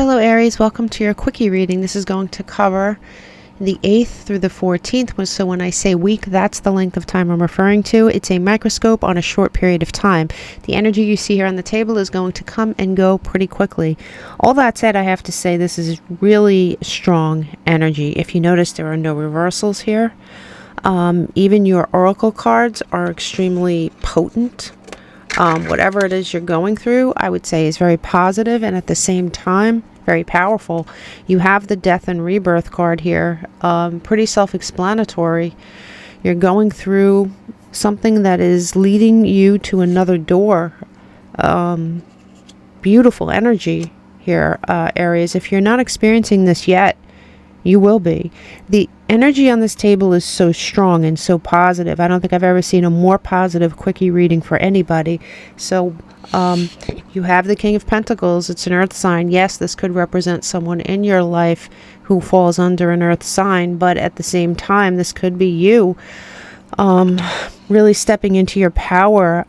Hello Aries, welcome to your quickie reading. This is going to cover the 8th through the 14th. So when I say week, that's the length of time I'm referring to. It's a microscope on a short period of time. The energy you see here on the table is going to come and go pretty quickly. All that said, I have to say this is really strong energy. If you notice, there are no reversals here. Even your oracle cards are extremely potent. Whatever it is you're going through, I would say is very positive and at the same time very powerful. You have the death and rebirth card here, pretty self-explanatory. You're going through something that is leading you to another door. Beautiful energy here, Aries. If you're not experiencing this yet, you will be. The energy on this table is so strong and so positive. I don't think I've ever seen a more positive quickie reading for anybody. So you have the King of Pentacles. It's an earth sign. Yes, this could represent someone in your life who falls under an earth sign, but at the same time, this could be you really stepping into your power,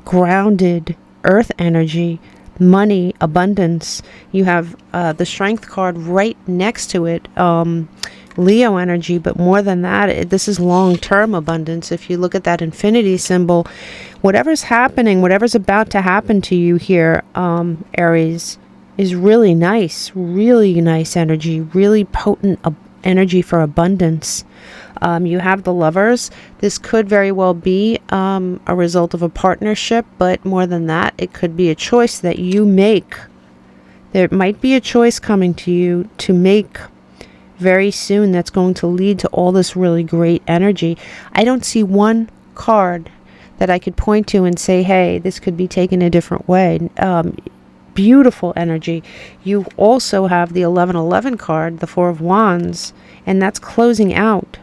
grounded earth energy, money, abundance. You have the strength card right next to it, Leo energy, but more than that, this is long-term abundance. If you look at that infinity symbol, whatever's happening, whatever's about to happen to you here, Aries, is really nice energy, really potent energy for abundance. You have the Lovers. This could very well be a result of a partnership, but more than that, it could be a choice that you make. There might be a choice coming to you to make very soon that's going to lead to all this really great energy. I don't see one card that I could point to and say, hey, this could be taken a different way. Beautiful energy. You also have the 1111 card, the Four of Wands, and that's closing out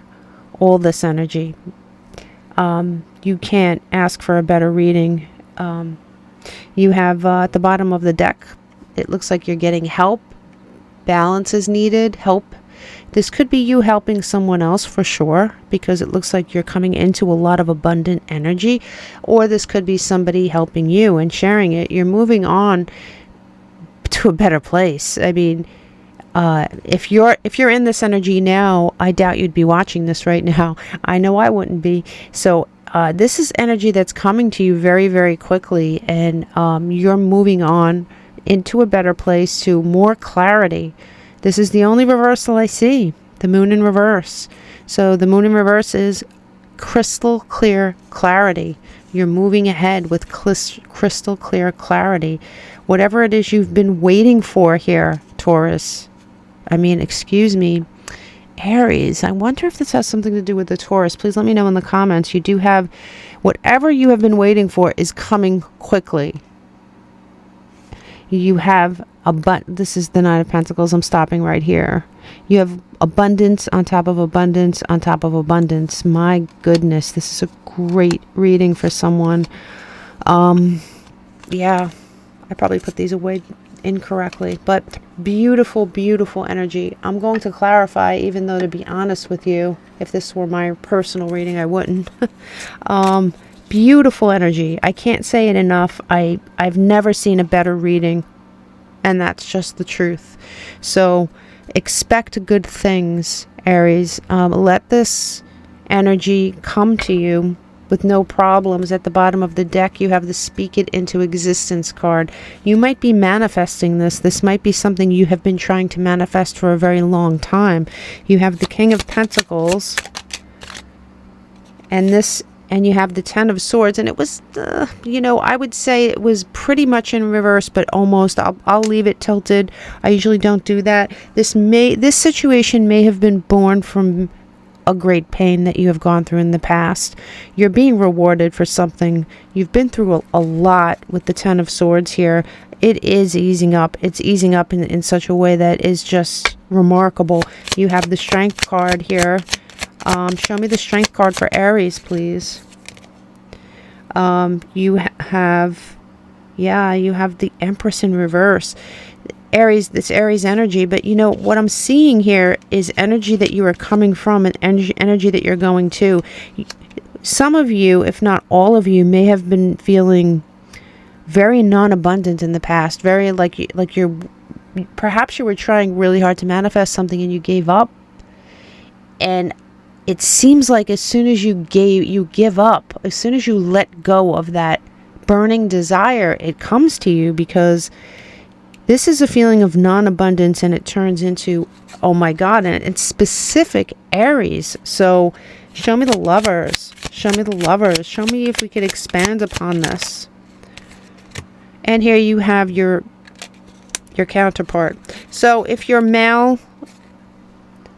all this energy. You can't ask for a better reading. You have at the bottom of the deck, it looks like you're getting help. Balance is needed. Help. This could be you helping someone else for sure, because it looks like you're coming into a lot of abundant energy, or this could be somebody helping you and sharing it. You're moving on to a better place. I mean, if you're in this energy now, I doubt you'd be watching this right now. I know I wouldn't be. So this is energy that's coming to you very, very quickly, and you're moving on into a better place, to more clarity. This is the only reversal I see, the Moon in reverse. So the Moon in reverse is crystal clear clarity. You're moving ahead with crystal clear clarity. Whatever it is you've been waiting for here, Taurus. I mean, excuse me, Aries. I wonder if this has something to do with the Taurus. Please let me know in the comments. You do have whatever you have been waiting for is coming quickly. You have this is the Nine of Pentacles. I'm stopping right here. You have abundance on top of abundance on top of abundance. My goodness, this is a great reading for someone. Yeah, I probably put these away incorrectly, but beautiful, beautiful energy. I'm going to clarify, even though, to be honest with you, if this were my personal reading, I wouldn't. Beautiful energy. I can't say it enough. I've never seen a better reading, and that's just the truth. So expect good things, Aries. Let this energy come to you with no problems. At the bottom of the deck, you have the Speak It Into Existence card. You might be manifesting this. This might be something you have been trying to manifest for a very long time. You have the King of Pentacles, and you have the Ten of Swords, and it was, I would say it was pretty much in reverse, but almost. I'll leave it tilted. I usually don't do that. This situation may have been born from a great pain that you have gone through in the past. You're being rewarded for something. You've been through a lot with the Ten of Swords here. It is easing up. It's easing up in such a way that is just remarkable. You have the Strength card here. Show me the Strength card for Aries, please. You have the Empress in reverse. Aries, this Aries energy, but what I'm seeing here is energy that you are coming from, and energy that you're going to. Some of you, if not all of you, may have been feeling very non-abundant in the past, very like you're perhaps you were trying really hard to manifest something and you gave up. And it seems like as soon as you give up, as soon as you let go of that burning desire, it comes to you, because this is a feeling of non-abundance, and it turns into, oh my God, and it's specific Aries. So show me the Lovers. Show me the Lovers. Show me if we could expand upon this. And here you have your counterpart. So if you're male,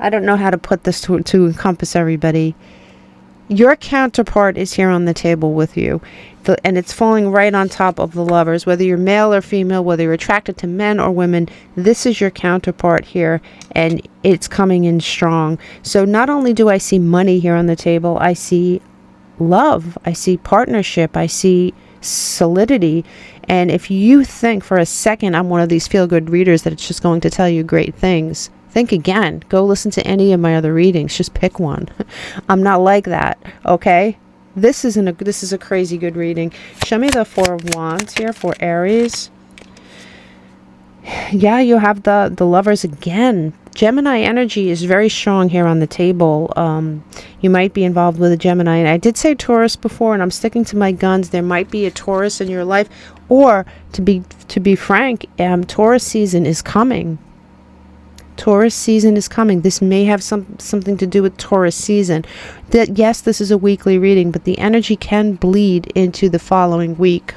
I don't know how to put this to encompass everybody. Your counterpart is here on the table with you. And it's falling right on top of the Lovers. Whether you're male or female, whether you're attracted to men or women, this is your counterpart here. And it's coming in strong. So not only do I see money here on the table, I see love. I see partnership. I see solidity. And if you think for a second I'm one of these feel-good readers that it's just going to tell you great things, think again. Go listen to any of my other readings. Just pick one. I'm not like that, okay? This is a crazy good reading. Show me the Four of Wands here for Aries. Yeah, you have the Lovers again. Gemini energy is very strong here on the table. You might be involved with a Gemini. And I did say Taurus before, and I'm sticking to my guns. There might be a Taurus in your life. Or, to be frank, Taurus season is coming. Taurus season is coming. This may have something to do with Taurus season. That, yes, this is a weekly reading, but the energy can bleed into the following week.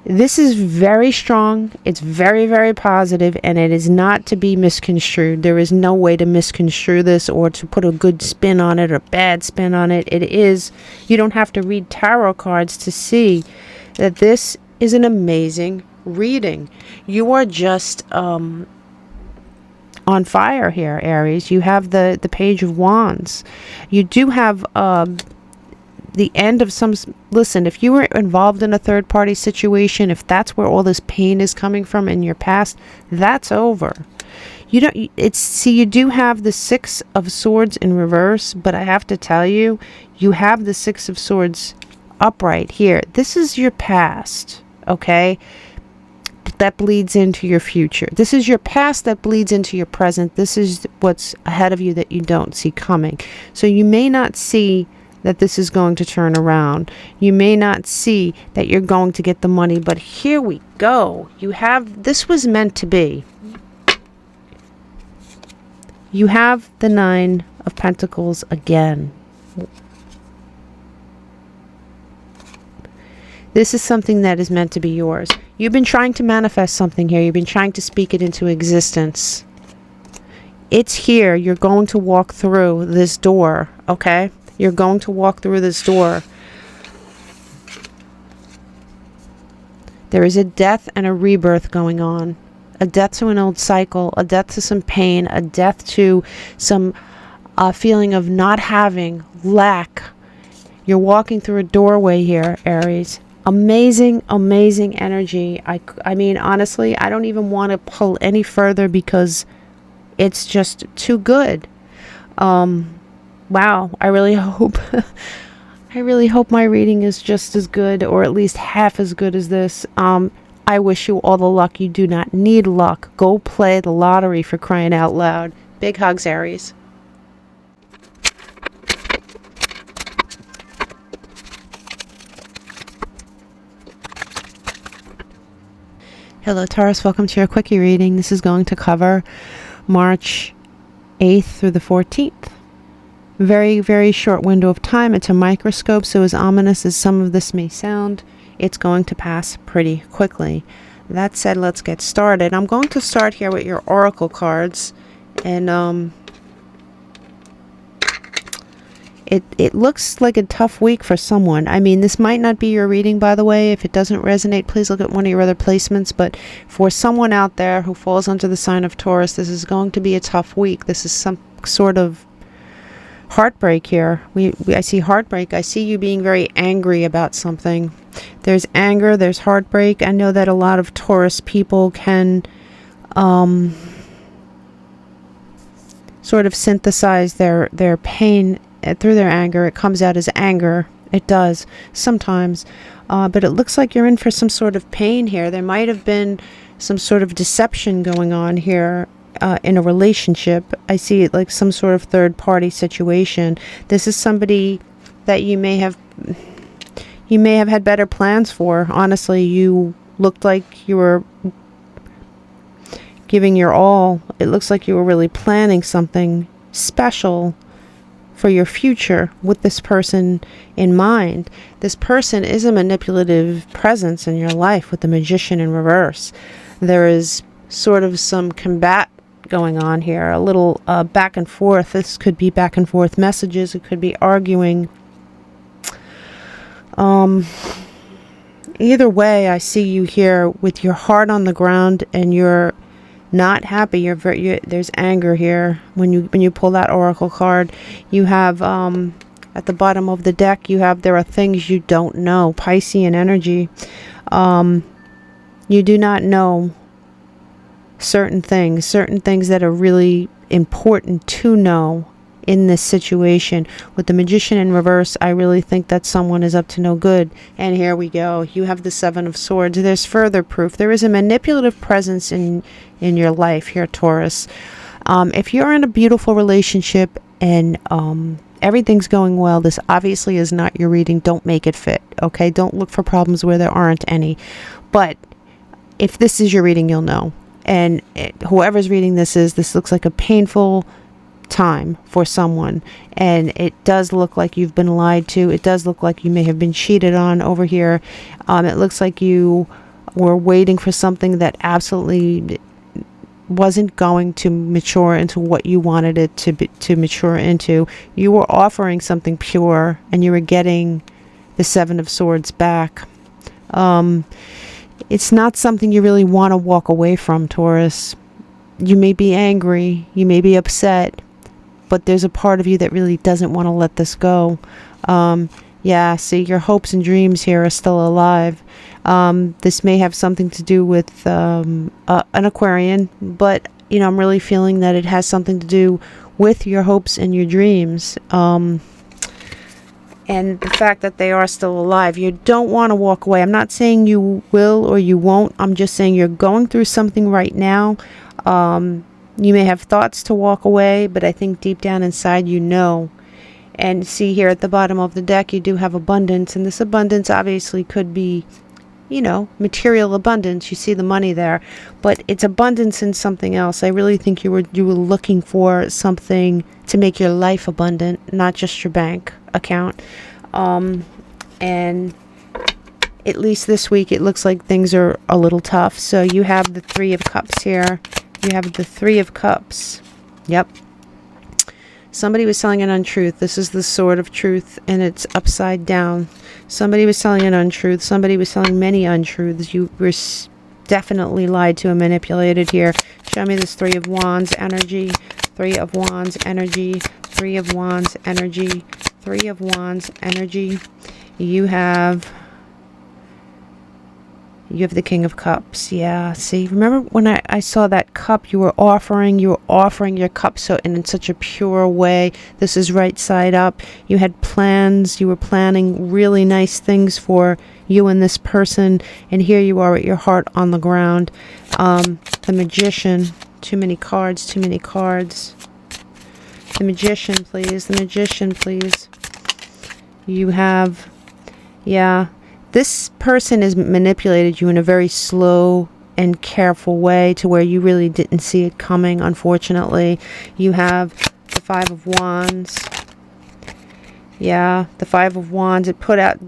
This is very strong. It's very, very positive, and it is not to be misconstrued. There is no way to misconstrue this or to put a good spin on it or bad spin on it. It is, you don't have to read tarot cards to see that this is an amazing reading. You are just on fire here, Aries. You have the Page of Wands. You do have the end of some, listen, if you were involved in a third party situation, if that's where all this pain is coming from in your past, that's over. You don't, you do have the Six of Swords in reverse, but I have to tell you, you have the Six of Swords upright here. This is your past, okay? That bleeds into your future. This is your past that bleeds into your present. This is what's ahead of you that you don't see coming. So you may not see that this is going to turn around. You may not see that you're going to get the money, but here we go. You have, this was meant to be. You have the Nine of Pentacles again. This is something that is meant to be yours. You've been trying to manifest something here. You've been trying to speak it into existence. It's here. You're going to walk through this door, okay? You're going to walk through this door. There is a death and a rebirth going on. A death to an old cycle, a death to some pain, a death to some feeling of not having, lack. You're walking through a doorway here, Aries. Amazing, amazing energy. I mean, honestly, I don't even want to pull any further because it's just too good. Wow, I really hope my reading is just as good, or at least half as good as this. I wish you all the luck. You do not need luck. Go play the lottery, for crying out loud. Big hugs, Aries. Hello, Taurus. Welcome to your quickie reading. This is going to cover March 8th through the 14th. Very, very short window of time. It's a microscope, so as ominous as some of this may sound, it's going to pass pretty quickly. That said, let's get started. I'm going to start here with your oracle cards, and it looks like a tough week for someone. I mean, this might not be your reading, by the way. If it doesn't resonate, please look at one of your other placements. But for someone out there who falls under the sign of Taurus, this is going to be a tough week. This is some sort of heartbreak here. I see heartbreak. I see you being very angry about something. There's anger, there's heartbreak. I know that a lot of Taurus people can sort of synthesize their pain through their anger. It comes out as anger. It does sometimes. But it looks like you're in for some sort of pain here. There might have been some sort of deception going on here in a relationship. I see it like some sort of third party situation. This is somebody that you may have had better plans for. Honestly, you looked like you were giving your all. It looks like you were really planning something special for your future with this person in mind. This person is a manipulative presence in your life with the Magician in reverse. There is sort of some combat going on here, a little back and forth. This could be back and forth messages. It could be arguing. Either way, I see you here with your heart on the ground and you're not happy. There's anger here when you pull that oracle card. You have at the bottom of the deck, there are things you don't know. Piscean energy. You do not know certain things that are really important to know in this situation. With the Magician in reverse, I really think that someone is up to no good. And here we go. You have the Seven of Swords. There's further proof. There is a manipulative presence in your life here, Taurus. If you're in a beautiful relationship and everything's going well, this obviously is not your reading. Don't make it fit, okay? Don't look for problems where there aren't any. But if this is your reading, you'll know. And whoever's reading this looks like a painful time for someone, and it does look like you've been lied to. It does look like you may have been cheated on over here. It looks like you were waiting for something that absolutely wasn't going to mature into what you wanted it to mature into. You were offering something pure and you were getting the Seven of Swords back. It's not something you really want to walk away from, Taurus. You may be angry, you may be upset, but there's a part of you that really doesn't want to let this go. Yeah, see, your hopes and dreams here are still alive. This may have something to do with an Aquarian, but I'm really feeling that it has something to do with your hopes and your dreams. And the fact that they are still alive. You don't want to walk away. I'm not saying you will or you won't. I'm just saying you're going through something right now. You may have thoughts to walk away, but I think deep down inside you know. And see here at the bottom of the deck, you do have abundance. And this abundance obviously could be, material abundance. You see the money there. But it's abundance in something else. I really think you were looking for something to make your life abundant, not just your bank account. And at least this week, it looks like things are a little tough. So you have the Three of Cups here. You have the Three of Cups. Yep. Somebody was telling an untruth. This is the Sword of Truth, and it's upside down. Somebody was telling an untruth. Somebody was telling many untruths. You were definitely lied to and manipulated here. Show me this Three of Wands energy. Three of Wands energy. Three of Wands energy. Three of Wands energy. You have the King of Cups. Yeah, see, remember when I saw that cup, you were offering your cup so in such a pure way. This is right side up. You had plans. You were planning really nice things for you and this person, and here you are with your heart on the ground. The Magician. Too many cards. The Magician, please. The Magician, please. You have, this person has manipulated you in a very slow and careful way to where you really didn't see it coming, unfortunately. You have the Five of Wands. Yeah, the Five of Wands. It put out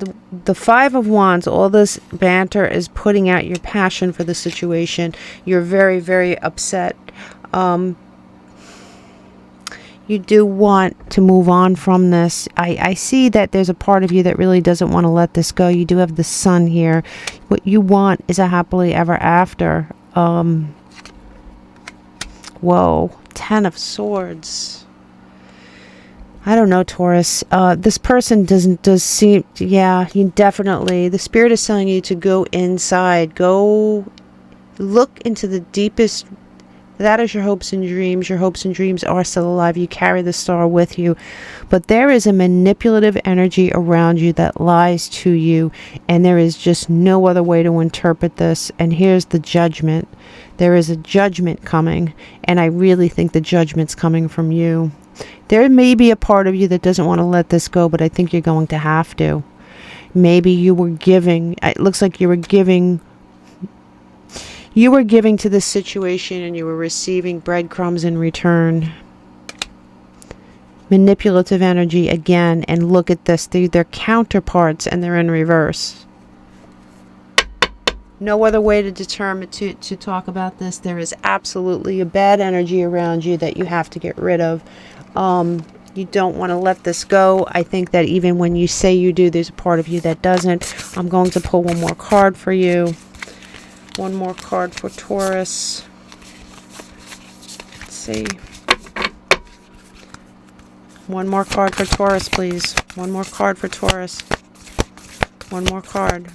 the Five of Wands. All this banter is putting out your passion for the situation. You're very, very upset. You do want to move on from this. I see that there's a part of you that really doesn't want to let this go. You do have the Sun here. What you want is a happily ever after. Whoa, Ten of Swords. I don't know, Taurus. This person does seem, you definitely, the Spirit is telling you to go inside. Go look into the deepest That is your hopes and dreams. Your hopes and dreams are still alive. You carry the star with you. But there is a manipulative energy around you that lies to you. And there is just no other way to interpret this. And here's the judgment. There is a judgment coming. And I really think the judgment's coming from you. There may be a part of you that doesn't want to let this go, but I think you're going to have to. Maybe you were giving. It looks like you were giving. You were giving to this situation and you were receiving breadcrumbs in return. Manipulative energy again. And look at this. They're counterparts and they're in reverse. No other way to determine to talk about this. There is absolutely a bad energy around you that you have to get rid of. You don't want to let this go. I think that even when you say you do, there's a part of you that doesn't. I'm going to pull one more card for you. One more card for Taurus. Let's see. One more card for Taurus, please. One more card for Taurus. One more card.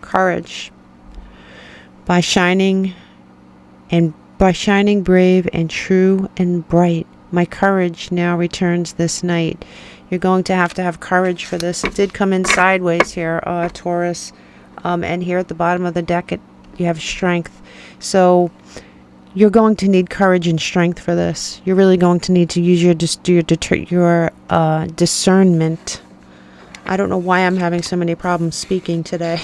Courage. By shining brave and true and bright, my courage now returns this night. You're going to have courage for this. It did come in sideways here, Taurus. And here at the bottom of the deck, you have strength. So you're going to need courage and strength for this. You're really going to need to use your discernment. I don't know why I'm having so many problems speaking today.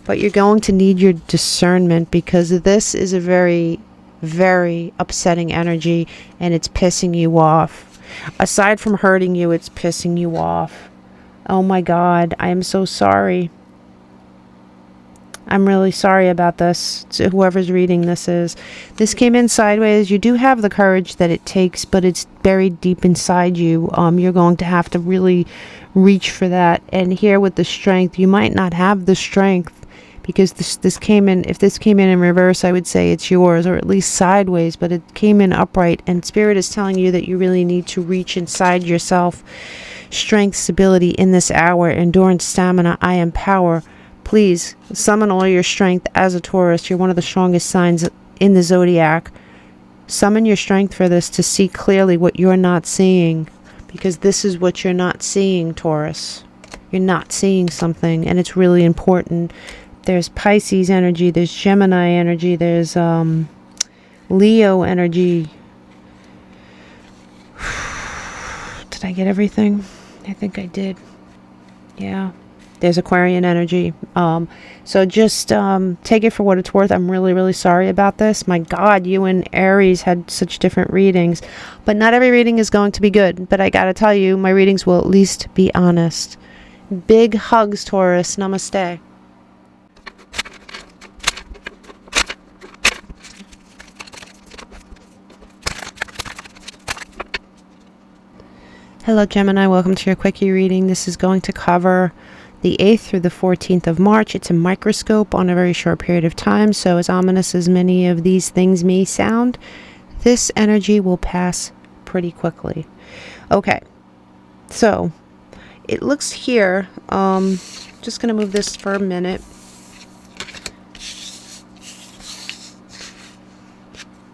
But you're going to need your discernment because this is a very, very upsetting energy and it's pissing you off. Aside from hurting you, it's pissing you off. Oh my God, I am so sorry. I'm really sorry about this, to whoever's reading this is. This came in sideways. You do have the courage that it takes, but it's buried deep inside you. You're going to have to really reach for that. And here with the strength, you might not have the strength because this came in, if this came in reverse, I would say it's yours, or at least sideways, but it came in upright, and Spirit is telling you that you really need to reach inside yourself. Strength, stability in this hour, endurance, stamina, I am power. Please summon all your strength as a Taurus. You're one of the strongest signs in the zodiac. Summon your strength for this to see clearly what you're not seeing, because this is what you're not seeing, Taurus. You're not seeing something, and it's really important. There's Pisces energy, there's Gemini energy, there's Leo energy. Did I get everything? I think I did. Yeah. There's Aquarian energy. So just take it for what it's worth. I'm really, really sorry about this. My God, you and Aries had such different readings. But not every reading is going to be good. But I got to tell you, my readings will at least be honest. Big hugs, Taurus. Namaste. Hello, Gemini. Welcome to your quickie reading. This is going to cover the 8th through the 14th of March. It's a microscope on a very short period of time. So as ominous as many of these things may sound, this energy will pass pretty quickly. Okay. So it looks here, just going to move this for a minute.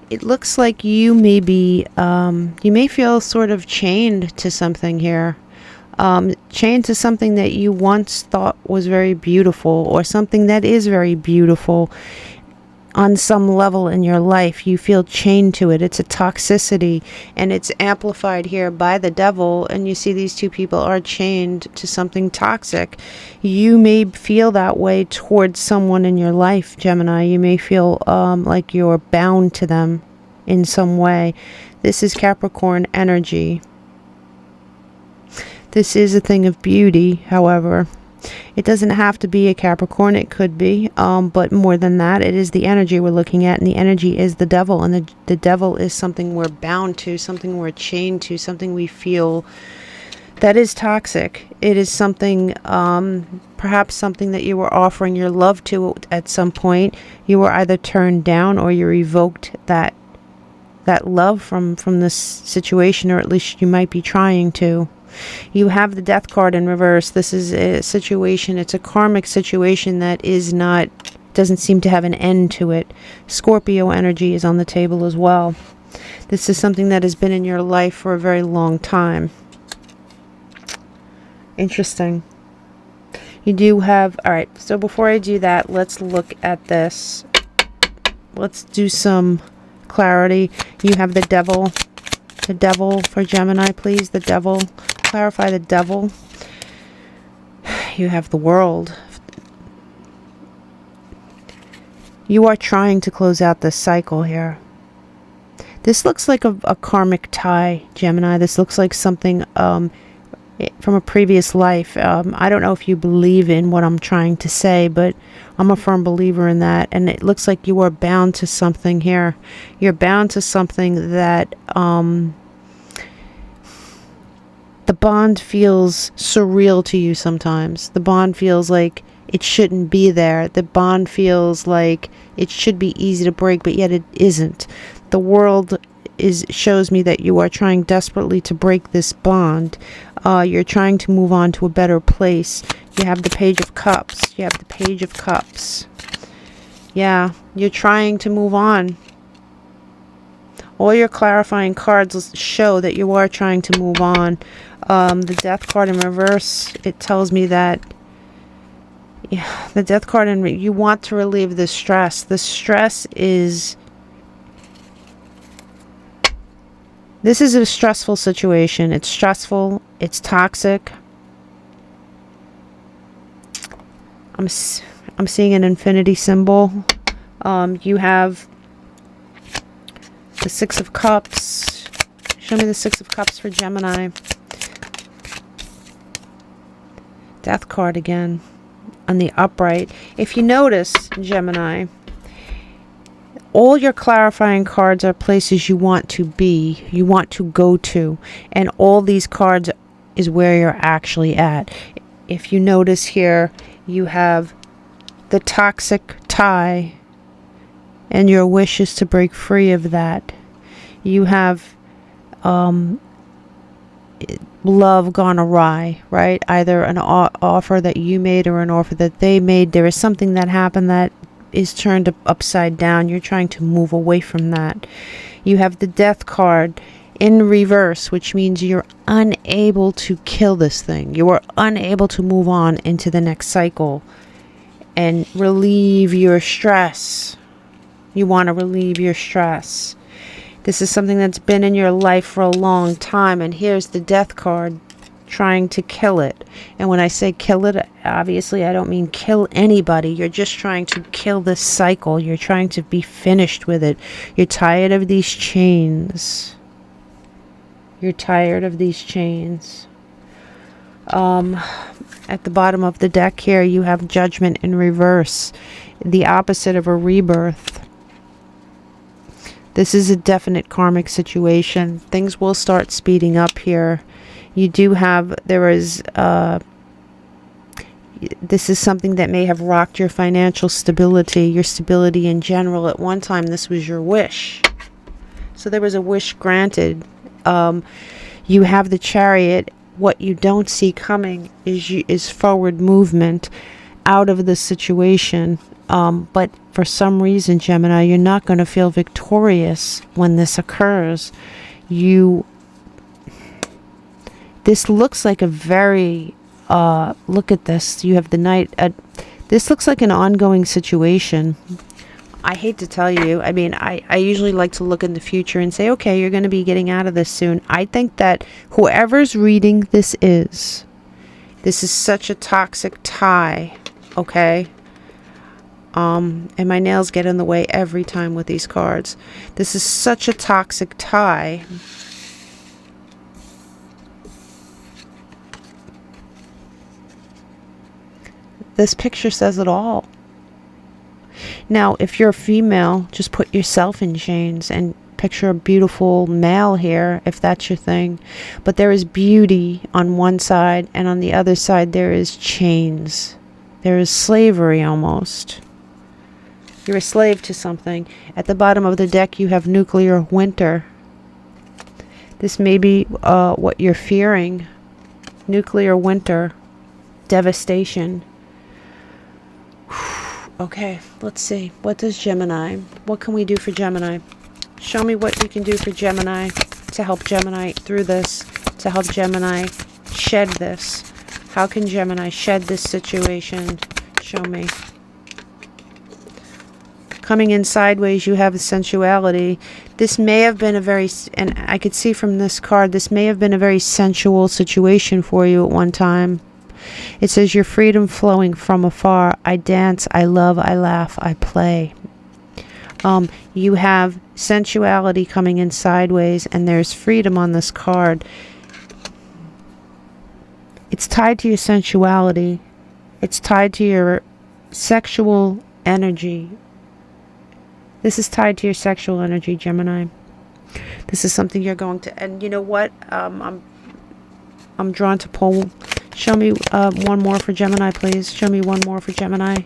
It looks like you may be, you may feel sort of chained to something here. Chained to something that you once thought was very beautiful, or something that is very beautiful on some level in your life. You feel chained to it. It's a toxicity, and it's amplified here by the devil, and you see these two people are chained to something toxic. You may feel that way towards someone in your life, Gemini. You may feel like you're bound to them in some way. This is Capricorn energy. This is a thing of beauty, however. It doesn't have to be a Capricorn, it could be, but more than that, it is the energy we're looking at, and the energy is the devil, and the devil is something we're bound to, something we're chained to, something we feel that is toxic. It is something, perhaps something that you were offering your love to at some point. You were either turned down or you revoked that love from this situation, or at least you might be trying to. You have the Death card in reverse. This is a situation, it's a karmic situation that is not doesn't seem to have an end to it. Scorpio energy is on the table as well. This is something that has been in your life for a very long time. Interesting. You do have, all right, so before I do that, let's look at this. Let's do some clarity. You have the devil. The devil for Gemini, please. The devil. Clarify the devil. You have the world. You are trying to close out this cycle here. This looks like a karmic tie, Gemini. This looks like something from a previous life. I don't know if you believe in what I'm trying to say, but I'm a firm believer in that. And it looks like you are bound to something here. You're bound to something that the bond feels surreal to you sometimes. The bond feels like it shouldn't be there. The bond feels like it should be easy to break, but yet it isn't. The world shows me that you are trying desperately to break this bond. You're trying to move on to a better place. You have the Page of Cups. You have the Page of Cups. Yeah, you're trying to move on. All your clarifying cards show that you are trying to move on. The Death card in reverse, it tells me that the Death card you want to relieve the stress. The stress is... This is a stressful situation. It's stressful. It's toxic. I'm seeing an infinity symbol. You have the Six of Cups. Show me the Six of Cups for Gemini. Death card again on the upright. If you notice, Gemini, all your clarifying cards are places you want to be, you want to go to, and all these cards is where you're actually at. If you notice here, you have the toxic tie, and your wish is to break free of that. You have love gone awry, right? Either an offer that you made or an offer that they made. There is something that happened that is turned upside down. You're trying to move away from that. You have the Death card in reverse, which means you're unable to kill this thing. You are unable to move on into the next cycle and relieve your stress. You want to relieve your stress. This is something that's been in your life for a long time, and here's the Death card trying to kill it. And when I say kill it, obviously I don't mean kill anybody. You're just trying to kill this cycle. You're trying to be finished with it. You're tired of these chains. You're tired of these chains. At the bottom of the deck here, you have Judgment in reverse, the opposite of a rebirth. This is a definite karmic situation. Things will start speeding up here. You do have, this is something that may have rocked your financial stability, your stability in general. At one time, this was your wish. So there was a wish granted. You have the Chariot. What you don't see coming is forward movement out of the situation. But for some reason, Gemini, you're not going to feel victorious when this occurs. This looks like a very, look at this. You have the Knight. This looks like an ongoing situation. I hate to tell you. I mean, I usually like to look in the future and say, okay, you're going to be getting out of this soon. I think that whoever's reading this is such a toxic tie, okay? And my nails get in the way every time with these cards. This is such a toxic tie. This picture says it all. Now, if you're a female, just put yourself in chains and picture a beautiful male here, if that's your thing. But there is beauty on one side, and on the other side there is chains. There is slavery almost. You're a slave to something. At the bottom of the deck, you have nuclear winter. This may be what you're fearing. Nuclear winter. Devastation. Okay, let's see. What does Gemini? What can we do for Gemini? Show me what you can do for Gemini to help Gemini through this, to help Gemini shed this. How can Gemini shed this situation? Show me. Coming in sideways, you have sensuality. This may have been a very, and I could see from this card, this may have been a very sensual situation for you at one time. It says your freedom flowing from afar. I dance, I love, I laugh, I play. You have sensuality coming in sideways, and there's freedom on this card. It's tied to your sensuality. It's tied to your sexual energy. This is tied to your sexual energy, Gemini. This is something you're going to, and you know what? I'm drawn to pull. Show me one more for Gemini, please. Show me one more for Gemini.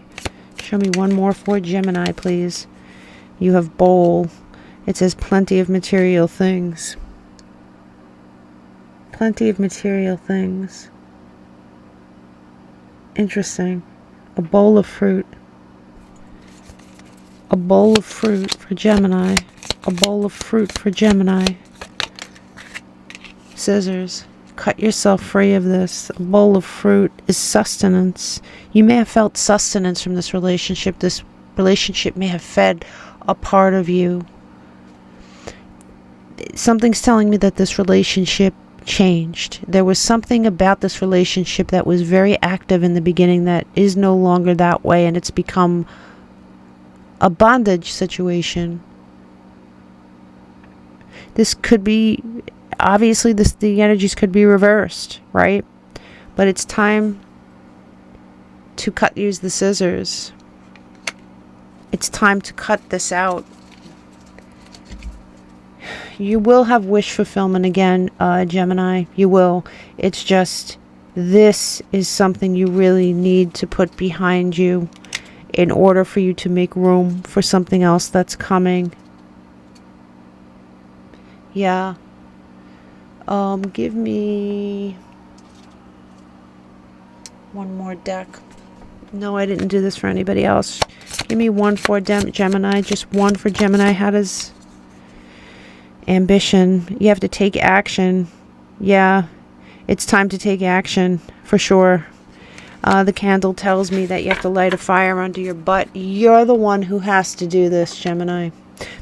Show me one more for Gemini, please. You have bowl. It says plenty of material things. Plenty of material things. Interesting. A bowl of fruit. A bowl of fruit for Gemini. A bowl of fruit for Gemini. Scissors. Cut yourself free of this. A bowl of fruit is sustenance. You may have felt sustenance from this relationship. This relationship may have fed a part of you. Something's telling me that this relationship changed. There was something about this relationship that was very active in the beginning that is no longer that way, and it's become a bondage situation. This could be, obviously the energies could be reversed, right? But it's time to use the scissors. It's time to cut this out. You will have wish fulfillment again, Gemini. You will. It's just, this is something you really need to put behind you in order for you to make room for something else that's coming. Yeah. Give me one more deck. No, I didn't do this for anybody else. Give me one for Gemini. Just one for Gemini. How does ambition? You have to take action. Yeah, it's time to take action for sure. The candle tells me that you have to light a fire under your butt. You're the one who has to do this, Gemini.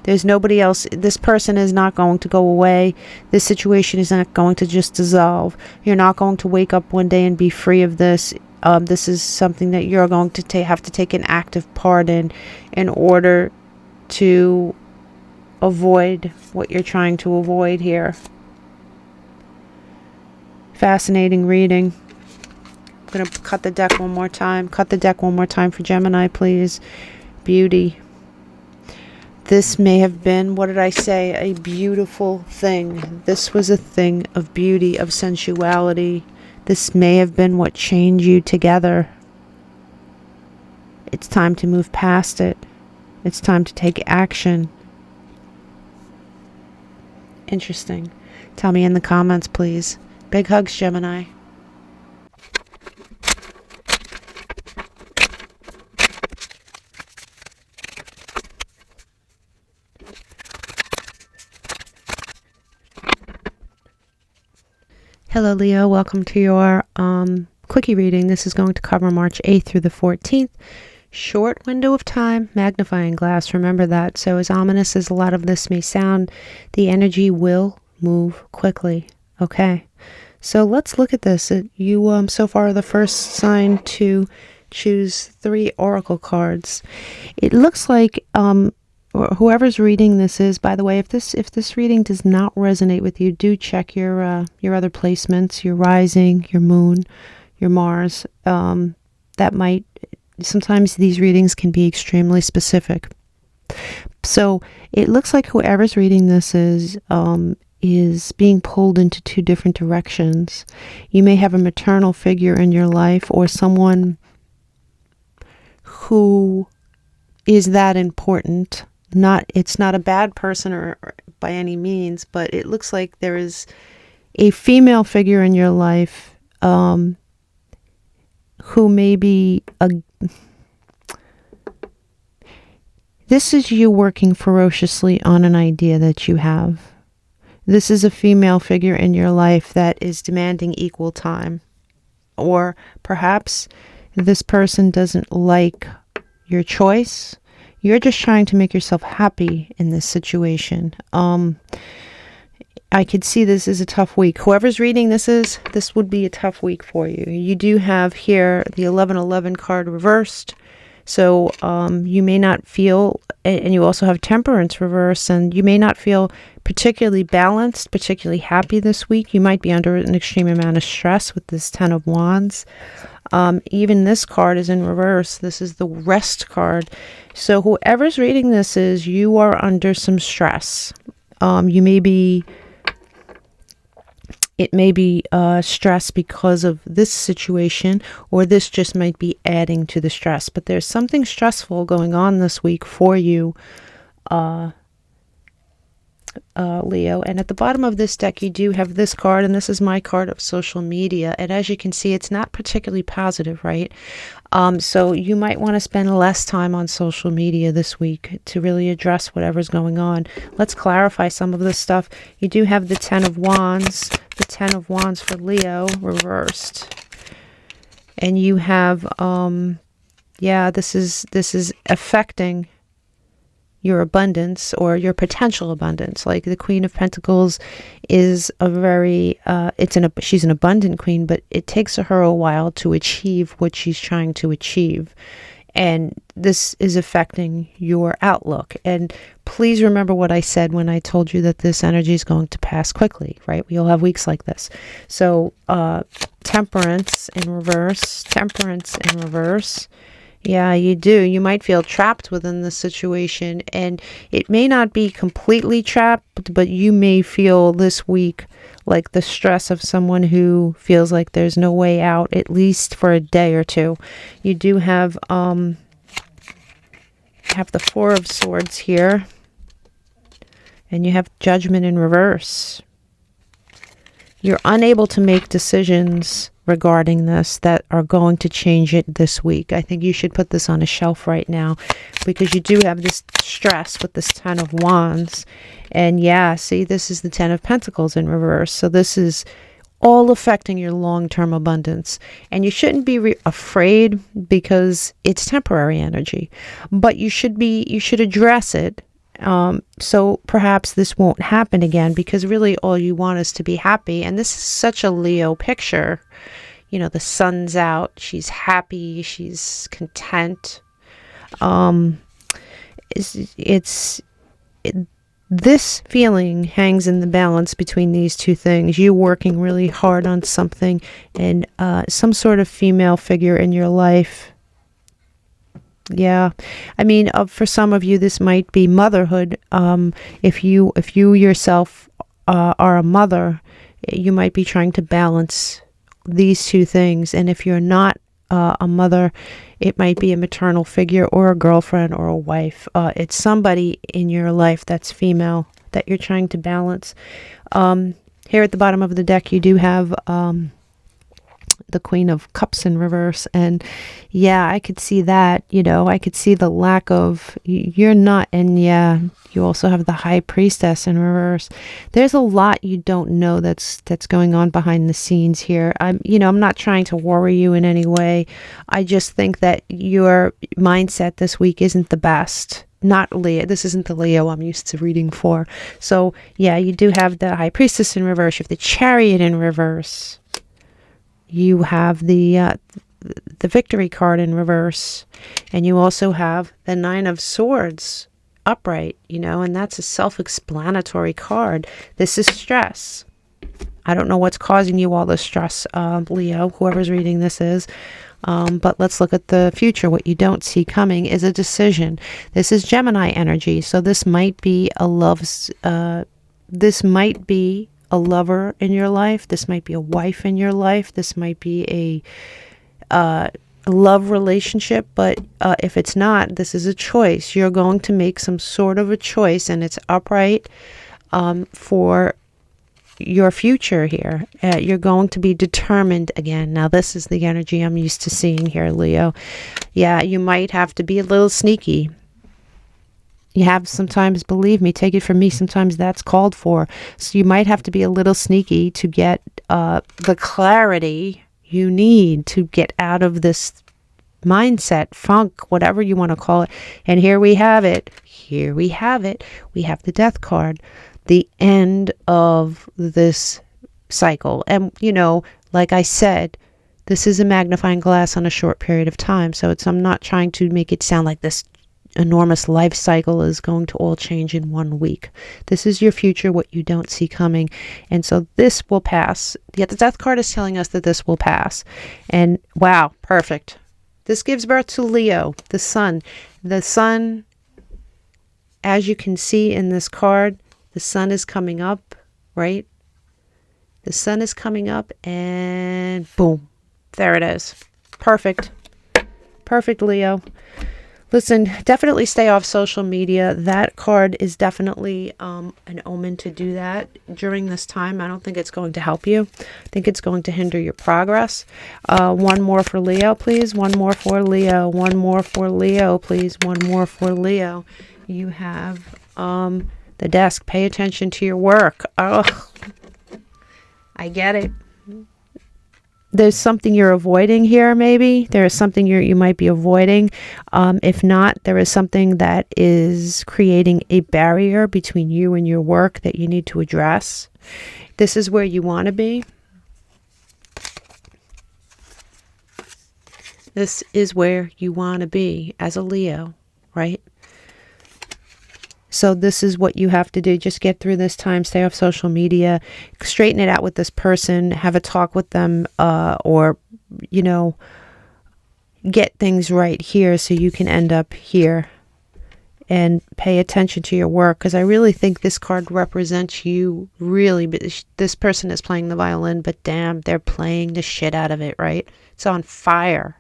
There's nobody else. This person is not going to go away. This situation is not going to just dissolve. You're not going to wake up one day and be free of this. This is something that you're going to have to take an active part in order to avoid what you're trying to avoid here. Fascinating reading. I'm going to cut the deck one more time. Cut the deck one more time for Gemini, please. Beauty. This may have been, what did I say, a beautiful thing. This was a thing of beauty, of sensuality. This may have been what chained you together. It's time to move past it. It's time to take action. Interesting. Tell me in the comments, please. Big hugs, Gemini. Hello, Leo. Welcome to your quickie reading. This is going to cover March 8th through the 14th. Short window of time, magnifying glass. Remember that. So as ominous as a lot of this may sound, the energy will move quickly. Okay. So let's look at this. You so far are the first sign to choose 3 oracle cards. It looks like whoever's reading this is, by the way, if this reading does not resonate with you, do check your other placements, your rising, your moon, your Mars. That might, sometimes these readings can be extremely specific. So it looks like whoever's reading this is being pulled into 2 different directions. You may have a maternal figure in your life, or someone who is that important. It's not a bad person or by any means, but it looks like there is a female figure in your life who may be This is you working ferociously on an idea that you have. This is a female figure in your life that is demanding equal time. Or perhaps this person doesn't like your choice. You're just trying to make yourself happy in this situation. I could see this is a tough week. Whoever's reading this would be a tough week for you. You do have here the 1111 card reversed. So you may not feel, and you also have temperance reverse, and you may not feel particularly balanced, particularly happy this week. You might be under an extreme amount of stress with this 10 of Wands. Even this card is in reverse. This is the rest card. So whoever's reading this is, you are under some stress. It may be stress because of this situation, or this just might be adding to the stress. But there's something stressful going on this week for you, Leo. And at the bottom of this deck, you do have this card, and this is my card of social media. And as you can see, it's not particularly positive, right? So you might want to spend less time on social media this week to really address whatever's going on. Let's clarify some of this stuff. You do have the 10 of Wands, the 10 of Wands for Leo reversed. And you have, this is affecting your abundance or your potential abundance. Like the Queen of Pentacles is a very, she's an abundant queen, but it takes her a while to achieve what she's trying to achieve. And this is affecting your outlook. And please remember what I said when I told you that this energy is going to pass quickly, right? We all have weeks like this. So temperance in reverse, temperance in reverse. Yeah, you do. You might feel trapped within this situation, and it may not be completely trapped, but you may feel this week like the stress of someone who feels like there's no way out, at least for a day or two. You do have the 4 of Swords here, and you have Judgment in reverse. You're unable to make decisions regarding this that are going to change it this week. I think you should put this on a shelf right now, because you do have this stress with this 10 of Wands. And yeah, see, this is the 10 of Pentacles in reverse. So this is all affecting your long-term abundance. And you shouldn't be afraid, because it's temporary energy. But you should address it. So perhaps this won't happen again, because really all you want is to be happy. And this is such a Leo picture. You know, the sun's out, she's happy, she's content. This feeling hangs in the balance between these two things. You working really hard on something, and some sort of female figure in your life. Yeah, I mean, for some of you, this might be motherhood. If you yourself are a mother, you might be trying to balance these two things. And if you're not a mother, it might be a maternal figure, or a girlfriend, or a wife. It's somebody in your life that's female that you're trying to balance. Here at the bottom of the deck, you do have the Queen of Cups in reverse. And yeah, I could see that. You know, I could see the lack of, you're not, and yeah, you also have the High Priestess in reverse. There's a lot you don't know that's going on behind the scenes here. I'm not trying to worry you in any way. I just think that your mindset this week isn't the best. Not Leo. This isn't the Leo I'm used to reading for. So yeah, you do have the High Priestess in reverse. You have the Chariot in reverse. You have the Victory card in reverse, and you also have the 9 of Swords upright, and that's a self-explanatory card. This is stress. I don't know what's causing you all this stress, Leo, whoever's reading this is. But let's look at the future. What you don't see coming is a decision. This is Gemini energy, so this might be a lover in your life. This might be a wife in your life. This might be a love relationship. But if it's not, this is a choice. You're going to make some sort of a choice, and it's upright for your future here. You're going to be determined again. Now, this is the energy I'm used to seeing here, Leo. Yeah, you might have to be a little sneaky. You have sometimes, believe me, take it from me, sometimes that's called for. So you might have to be a little sneaky to get the clarity you need to get out of this mindset, funk, whatever you want to call it. And here we have it. Here we have it. We have the Death card, the end of this cycle. And, you know, like I said, this is a magnifying glass on a short period of time. So I'm not trying to make it sound like this enormous life cycle is going to all change in 1 week. This is your future, what you don't see coming. And so this will pass. Yet the Death card is telling us that this will pass. And wow, perfect. This gives birth to Leo, the sun. The sun, as you can see in this card, the sun is coming up, right? The sun is coming up and boom, there it is. Perfect. Perfect, Leo. Listen, definitely stay off social media. That card is definitely an omen to do that during this time. I don't think it's going to help you. I think it's going to hinder your progress. One more for Leo, please. One more for Leo. One more for Leo, please. One more for Leo. You have the desk. Pay attention to your work. Oh, I get it. There's something you're avoiding here, maybe. There is something you might be avoiding. If not, there is something that is creating a barrier between you and your work that you need to address. This is where you want to be. This is where you want to be as a Leo, right? So this is what you have to do. Just get through this time. Stay off social media. Straighten it out with this person. Have a talk with them, or, you know, get things right here so you can end up here. And pay attention to your work, because I really think this card represents you, really. This person is playing the violin, but damn, they're playing the shit out of it, right? It's on fire.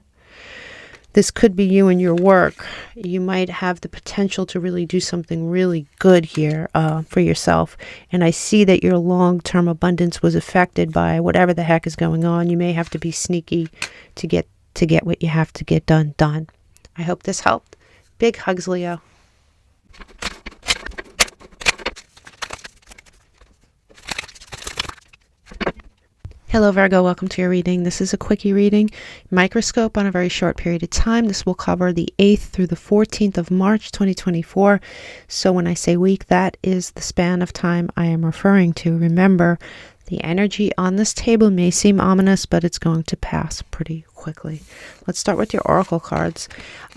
This could be you and your work. You might have the potential to really do something really good here for yourself. And I see that your long-term abundance was affected by whatever the heck is going on. You may have to be sneaky to get what you have to get done. I hope this helped. Big hugs, Leo. Hello Virgo, welcome to your reading. This is a quickie reading, microscope on a very short period of time. This will cover the 8th through the 14th of March 2024. So when I say week, that is the span of time I am referring to. Remember, the energy on this table may seem ominous, but it's going to pass pretty quickly. Let's start with your oracle cards.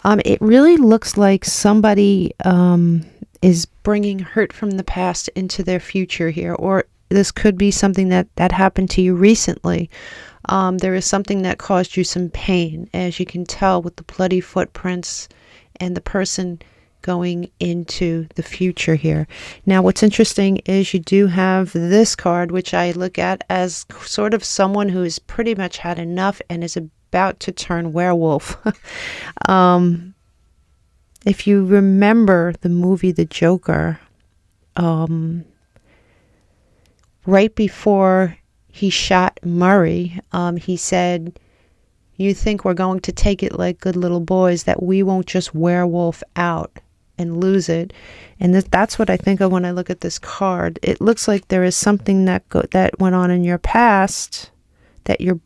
It really looks like somebody is bringing hurt from the past into their future here, or this could be something that happened to you recently. There is something that caused you some pain, as you can tell with the bloody footprints and the person going into the future here. Now, what's interesting is you do have this card, which I look at as sort of someone who has pretty much had enough and is about to turn werewolf. If you remember the movie The Joker, right before he shot Murray, he said, "You think we're going to take it like good little boys, that we won't just werewolf out and lose it." And that's what I think of when I look at this card. It looks like there is something that went on in your past that you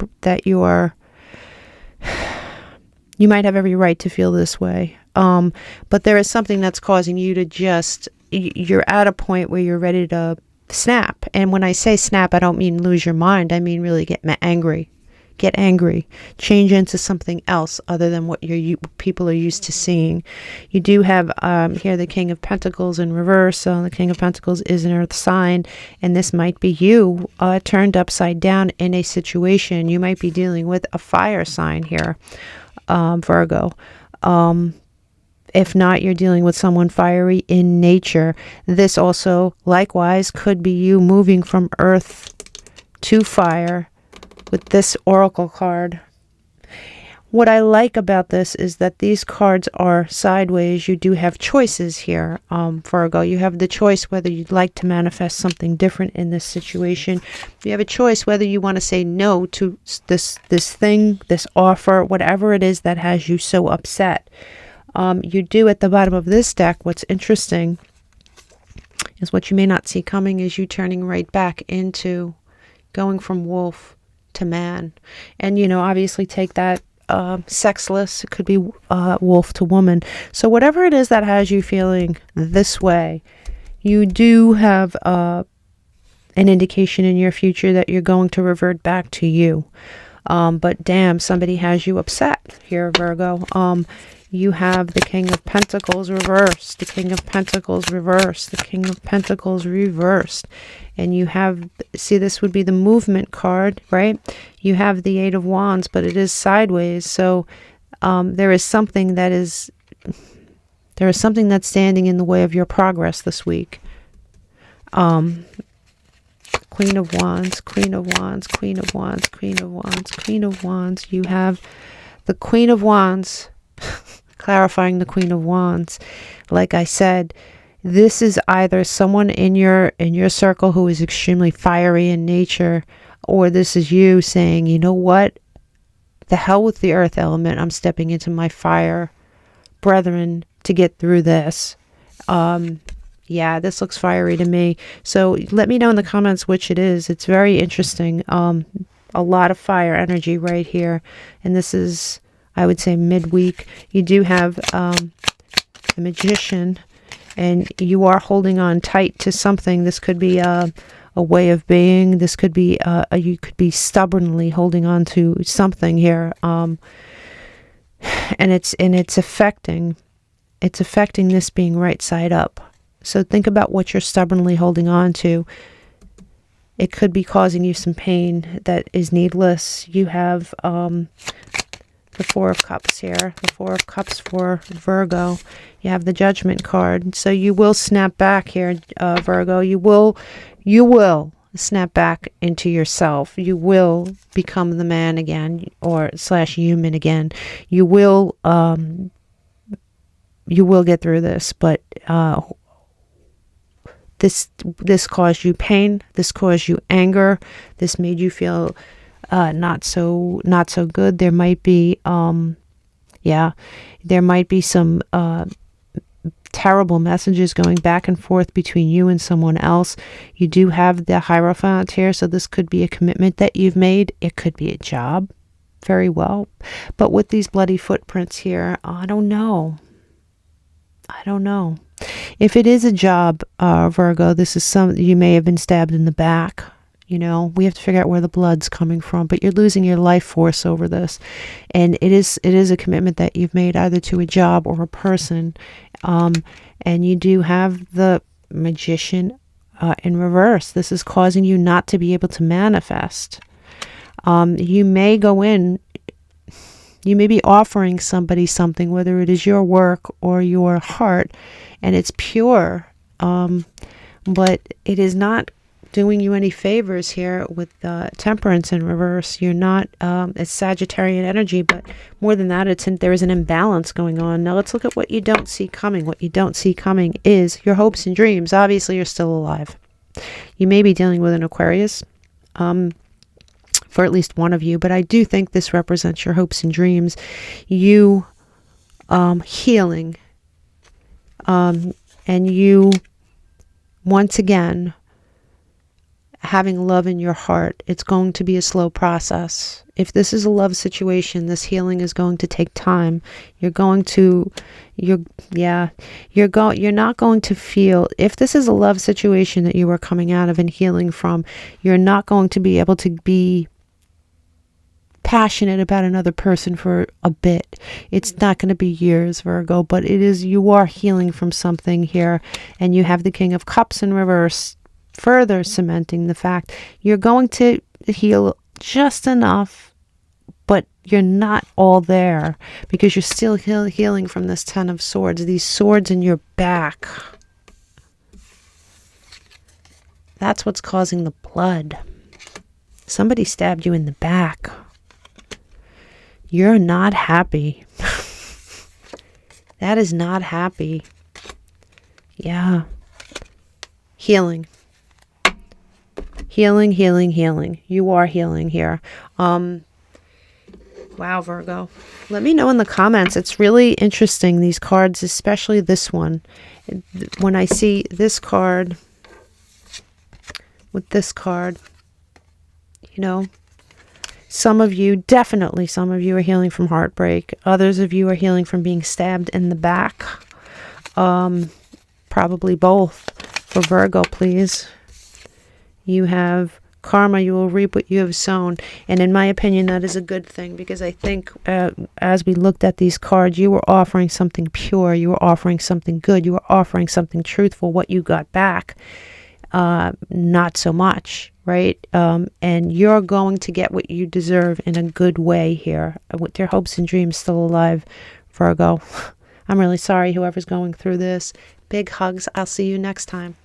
might have every right to feel this way. But there is something that's causing you to you're at a point where you're ready to snap. And when I say snap, I don't mean lose your mind. I mean really get angry. Get angry. Change into something else other than what people are used to seeing. You do have here the King of Pentacles in reverse. So the King of Pentacles is an earth sign. And this might be you turned upside down in a situation. You might be dealing with a fire sign here, Virgo. If not, you're dealing with someone fiery in nature. This also, likewise, could be you moving from earth to fire with this oracle card. What I like about this is that these cards are sideways. You do have choices here, Virgo. You have the choice whether you'd like to manifest something different in this situation. You have a choice whether you want to say no to this thing, this offer, whatever it is that has you so upset. You do at the bottom of this deck, what's interesting is what you may not see coming is you turning right back into going from wolf to man. And, you know, obviously take that sexless. It could be wolf to woman. So whatever it is that has you feeling this way, you do have an indication in your future that you're going to revert back to you. But damn, somebody has you upset here, Virgo. You have the King of Pentacles reversed, the King of Pentacles reversed, the King of Pentacles reversed. And you have, see, this would be the movement card, right? You have the Eight of Wands, but it is sideways. So there is something that's standing in the way of your progress this week. Queen of Wands, Queen of Wands, Queen of Wands, Queen of Wands, Queen of Wands. You have the Queen of Wands, clarifying the Queen of Wands. Like I said, this is either someone in your circle who is extremely fiery in nature, or this is you saying, you know what? The hell with the earth element. I'm stepping into my fire brethren to get through this. Yeah, this looks fiery to me. So let me know in the comments which it is. It's very interesting. A lot of fire energy right here. And this is, I would say, midweek. You do have the Magician, and you are holding on tight to something. This could be a way of being. This could be, you could be stubbornly holding on to something here. And it's affecting this being right side up. So think about what you're stubbornly holding on to. It could be causing you some pain that is needless. You have the Four of Cups here. The Four of Cups for Virgo. You have the Judgment card. So you will snap back here, Virgo. You will snap back into yourself. You will become the man again, or / human again. You will get through this, but this caused you pain. This caused you anger. This made you feel not so good. There might be there might be some terrible messages going back and forth between you and someone else. You do have the Hierophant here, so this could be a commitment that you've made. It could be a job, very well. But with these bloody footprints here, I don't know. If it is a job, Virgo, this is you may have been stabbed in the back. You know, we have to figure out where the blood's coming from, but you're losing your life force over this. And it is a commitment that you've made either to a job or a person. And you do have the Magician in reverse. This is causing you not to be able to manifest. You may go in, you may be offering somebody something, whether it is your work or your heart, and it's pure, but it is not doing you any favors here with Temperance in reverse. You're not, it's Sagittarian energy, but more than that, there is an imbalance going on. Now let's look at what you don't see coming. What you don't see coming is your hopes and dreams. Obviously, you're still alive. You may be dealing with an Aquarius, for at least one of you, but I do think this represents your hopes and dreams. You healing, and you once again having love in your heart. It's going to be a slow process. If this is a love situation, this healing is going to take time. You're not going to feel, if this is a love situation that you are coming out of and healing from, you're not going to be able to be passionate about another person for a bit. It's not going to be years, Virgo, but you are healing from something here. And you have the King of Cups in reverse, further cementing the fact you're going to heal just enough, but you're not all there because you're still healing from this Ten of Swords, these swords in your back. That's what's causing the blood. Somebody stabbed you in the back. You're not happy. That is not happy. Yeah. Healing. Healing. You are healing here. Wow, Virgo. Let me know in the comments. It's really interesting, these cards, especially this one. When I see this card with this card, you know, some of you, definitely some of you are healing from heartbreak. Others of you are healing from being stabbed in the back. Probably both. For Virgo, please. You have karma, you will reap what you have sown. And in my opinion, that is a good thing, because I think as we looked at these cards, you were offering something pure, you were offering something good, you were offering something truthful. What you got back, not so much, right? And you're going to get what you deserve in a good way here, with your hopes and dreams still alive, Virgo. I'm really sorry whoever's going through this. Big hugs. I'll see you next time.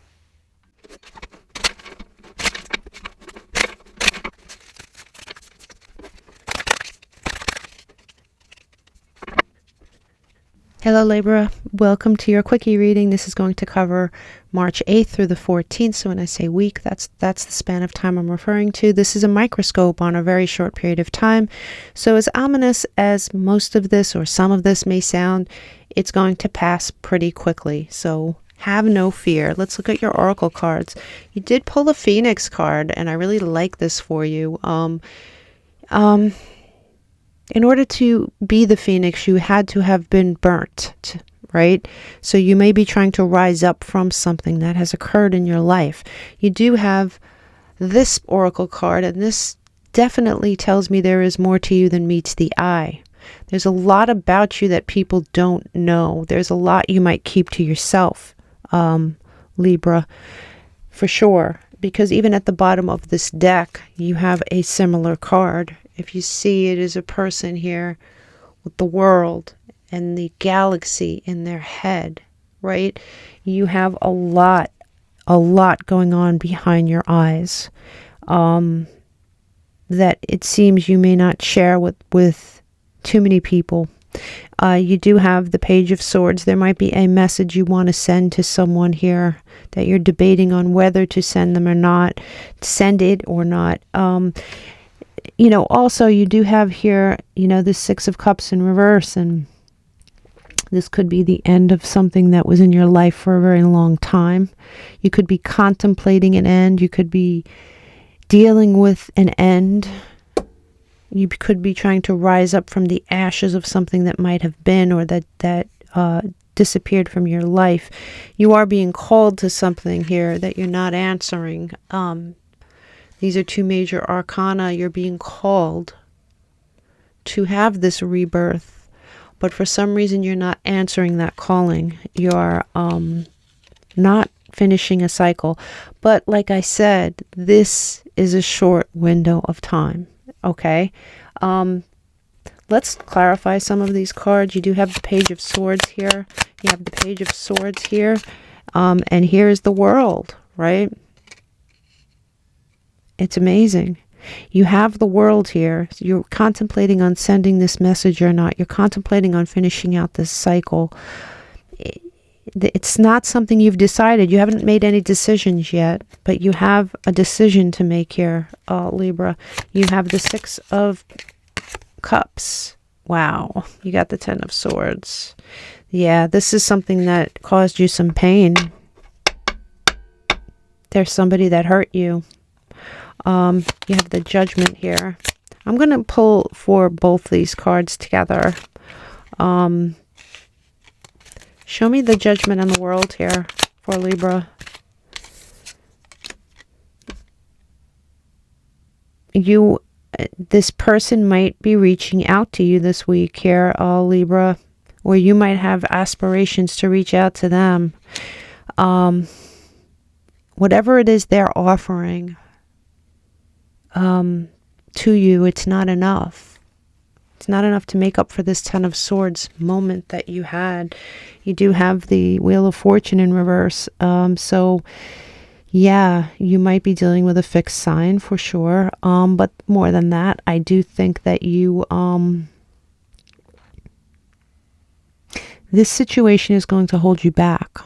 Hello Libra, welcome to your quickie reading. This is going to cover March 8th through the 14th. So when I say week, that's the span of time I'm referring to. This is a microscope on a very short period of time. So as ominous as most of this or some of this may sound, it's going to pass pretty quickly. So have no fear. Let's look at your oracle cards. You did pull the Phoenix card, and I really like this for you. In order to be the Phoenix, you had to have been burnt, right? So you may be trying to rise up from something that has occurred in your life. You do have this oracle card, and this definitely tells me there is more to you than meets the eye. There's a lot about you that people don't know. There's a lot you might keep to yourself, Libra, for sure. Because even at the bottom of this deck, you have a similar card. If you see, it is a person here with the world and the galaxy in their head, right? You have a lot going on behind your eyes that it seems you may not share with too many people. You do have the Page of Swords. There might be a message you want to send to someone here that you're debating on whether to send them or not, send it or not. You know, also you do have here, you know, the Six of Cups in reverse, and this could be the end of something that was in your life for a very long time. You could be contemplating an end. You could be dealing with an end. You could be trying to rise up from the ashes of something that might have been, or that disappeared from your life. You are being called to something here that you're not answering. These are two major arcana. You're being called to have this rebirth, but for some reason you're not answering that calling. You're not finishing a cycle. But like I said, this is a short window of time. Okay, let's clarify some of these cards. You do have the Page of Swords here. You have the Page of Swords here. And here's the World, right? It's amazing. You have the World here. You're contemplating on sending this message or not. You're contemplating on finishing out this cycle. It's not something you've decided. You haven't made any decisions yet, but you have a decision to make here, Libra. You have the Six of Cups. Wow. You got the Ten of Swords. Yeah, this is something that caused you some pain. There's somebody that hurt you. You have the Judgment here. I'm going to pull for both these cards together. Show me the Judgment and the World here for Libra. This person might be reaching out to you this week here, Libra, or you might have aspirations to reach out to them. Whatever it is they're offering to you, it's not enough. It's not enough to make up for this Ten of Swords moment that you had. You do have the Wheel of Fortune in reverse. So yeah, you might be dealing with a fixed sign for sure. But more than that, I do think that you, this situation is going to hold you back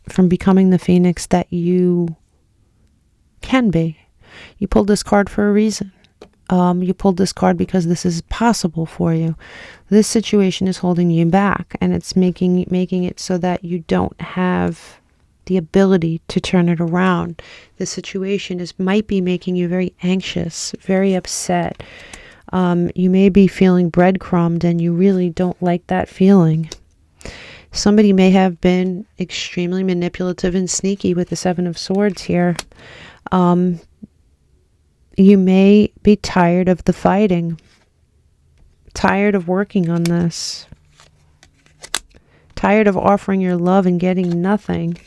from becoming the Phoenix that you can be. You pulled this card for a reason. You pulled this card because this is possible for you. This situation is holding you back, and it's making it so that you don't have the ability to turn it around. The situation might be making you very anxious, very upset. You may be feeling breadcrumbed, and you really don't like that feeling. Somebody may have been extremely manipulative and sneaky with the Seven of Swords here. You may be tired of the fighting, tired of working on this, tired of offering your love and getting nothing.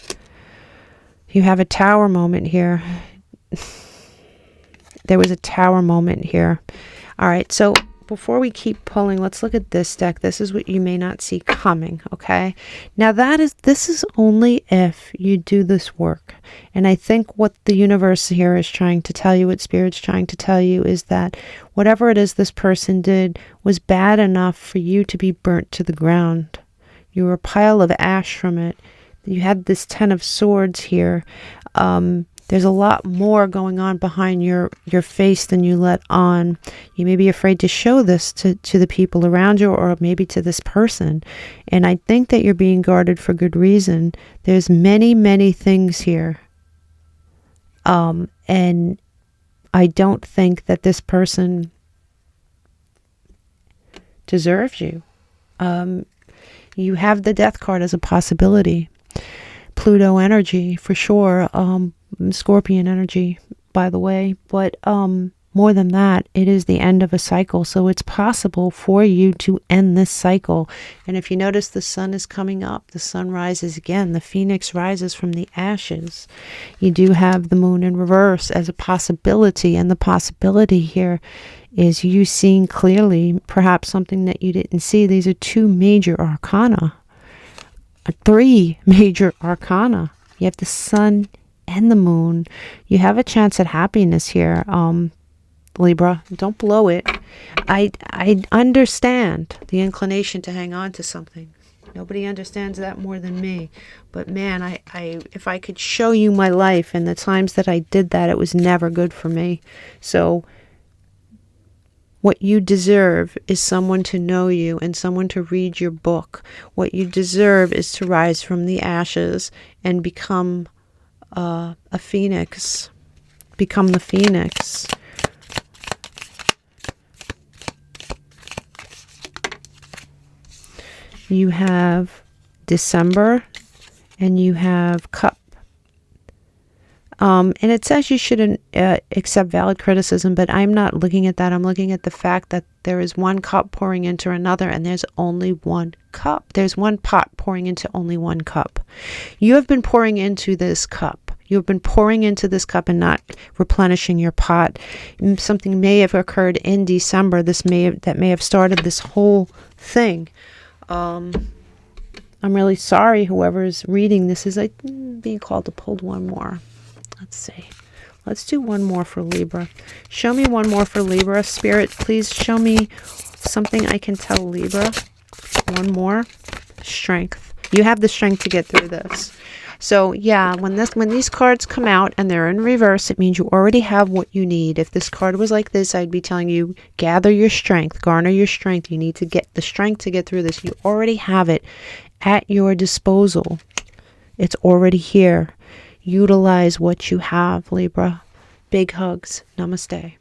You have a tower moment here. There was a tower moment here. All right, so before we keep pulling, let's look at this deck. This is what you may not see coming, okay? Now this is only if you do this work. And I think what the universe here is trying to tell you, what Spirit's trying to tell you, is that whatever it is this person did was bad enough for you to be burnt to the ground. You were a pile of ash from it. You had this Ten of Swords here. There's a lot more going on behind your face than you let on. You may be afraid to show this to the people around you, or maybe to this person. And I think that you're being guarded for good reason. There's many, many things here. And I don't think that this person deserves you. You have the Death card as a possibility. Pluto energy, for sure. Scorpion energy, by the way. But more than that, it is the end of a cycle. So it's possible for you to end this cycle. And if you notice, the sun is coming up. The sun rises again. The phoenix rises from the ashes. You do have the moon in reverse as a possibility. And the possibility here is you seeing clearly perhaps something that you didn't see. These are two major arcana. Three major arcana. You have the sun and the moon. You have a chance at happiness here, Libra. Don't blow it. I understand the inclination to hang on to something. Nobody understands that more than me. But man, I if I could show you my life and the times that I did that, it was never good for me. So what you deserve is someone to know you and someone to read your book. What you deserve is to rise from the ashes and become a phoenix. Become the phoenix. You have December and you have Cup. And it says you shouldn't accept valid criticism, but I'm not looking at that. I'm looking at the fact that there is one cup pouring into another, and there's only one cup. There's one pot pouring into only one cup. You have been pouring into this cup. You have been pouring into this cup and not replenishing your pot. Something may have occurred in December. That may have started this whole thing. I'm really sorry, whoever's reading this is like being called to pull one more. Let's see. Let's do one more for Libra. Show me one more for Libra. Spirit, please show me something I can tell Libra. One more. Strength. You have the strength to get through this. So yeah, when these cards come out and they're in reverse, it means you already have what you need. If this card was like this, I'd be telling you, gather your strength, garner your strength. You need to get the strength to get through this. You already have it at your disposal. It's already here. Utilize what you have, Libra. Big hugs. Namaste.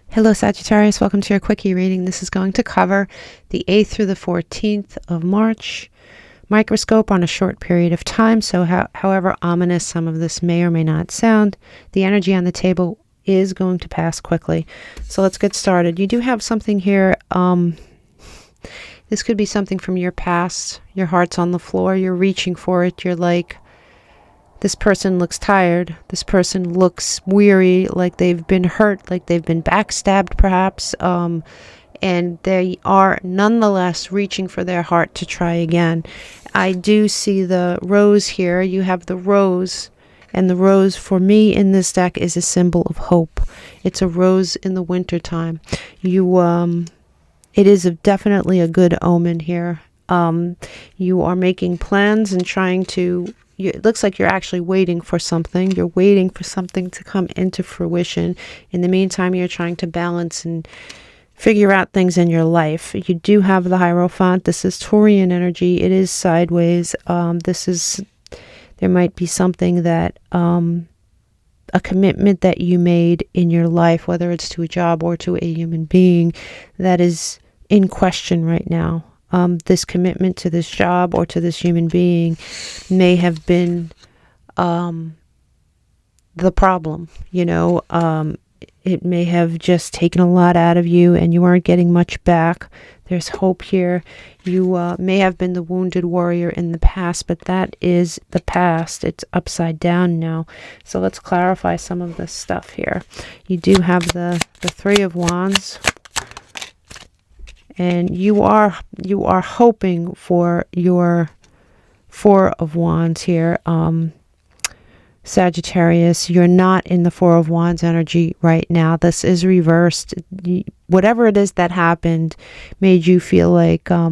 Hello, Sagittarius. Welcome to your quickie reading. This is going to cover the 8th through the 14th of March. Microscope on a short period of time, so however ominous some of this may or may not sound, the energy on the table is going to pass quickly. So let's get started. You do have something here. This could be something from your past. Your heart's on the floor. You're reaching for it. You're like, this person looks tired. This person looks weary, like they've been hurt, like they've been backstabbed perhaps. And they are nonetheless reaching for their heart to try again. I do see the rose here. You have the rose. And the rose for me in this deck is a symbol of hope. It's a rose in the winter time. You it is definitely a good omen here. You are making plans and trying to, it looks like you're actually waiting for something. You're waiting for something to come into fruition. In the meantime, you're trying to balance and figure out things in your life. You do have the Hierophant. This is Taurian energy. It is sideways. There might be something that, a commitment that you made in your life, whether it's to a job or to a human being, that is in question right now. This commitment to this job or to this human being may have been the problem. It may have just taken a lot out of you and you aren't getting much back. There's hope here. You may have been the wounded warrior in the past, but that is the past. It's upside down now. So let's clarify some of this stuff here. You do have the Three of Wands. And you are hoping for your Four of Wands here. Sagittarius, you're not in the Four of Wands energy right now. This is reversed. Whatever it is that happened made you feel like a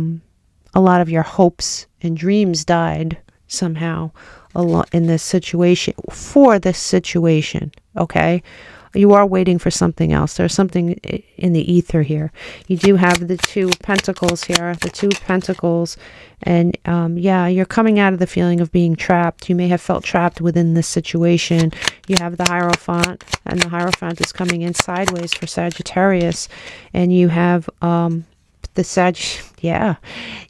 lot of your hopes and dreams died somehow in this situation, for this situation, okay? You are waiting for something else. There's something in the ether here. You do have the Two of Pentacles here, the Two of Pentacles. And yeah, you're coming out of the feeling of being trapped. You may have felt trapped within this situation. You have the Hierophant, and the Hierophant is coming in sideways for Sagittarius. And you have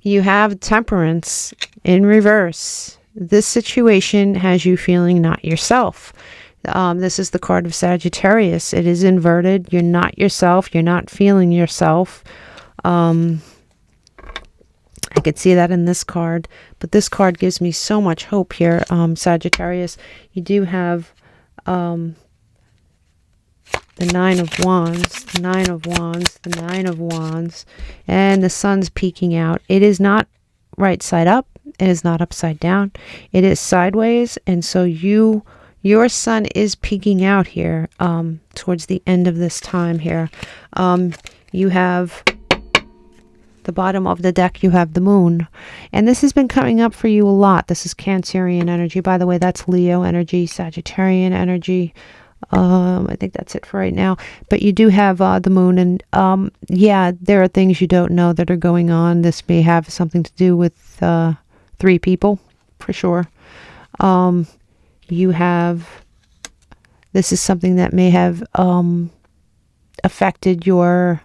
you have Temperance in reverse. This situation has you feeling not yourself. This is the card of Sagittarius. It is inverted. You're not yourself. You're not feeling yourself. I could see that in this card. But this card gives me so much hope here, Sagittarius. You do have the Nine of Wands, the Nine of Wands, the Nine of Wands. And the sun's peeking out. It is not right side up. It is not upside down. It is sideways. And so your sun is peeking out here towards the end of this time here. You have the bottom of the deck, you have the moon. And this has been coming up for you a lot. This is Cancerian energy. By the way, that's Leo energy, Sagittarian energy. I think that's it for right now. But you do have the moon. And yeah, there are things you don't know that are going on. This may have something to do with 3 people, for sure. You have, this is something that may have affected your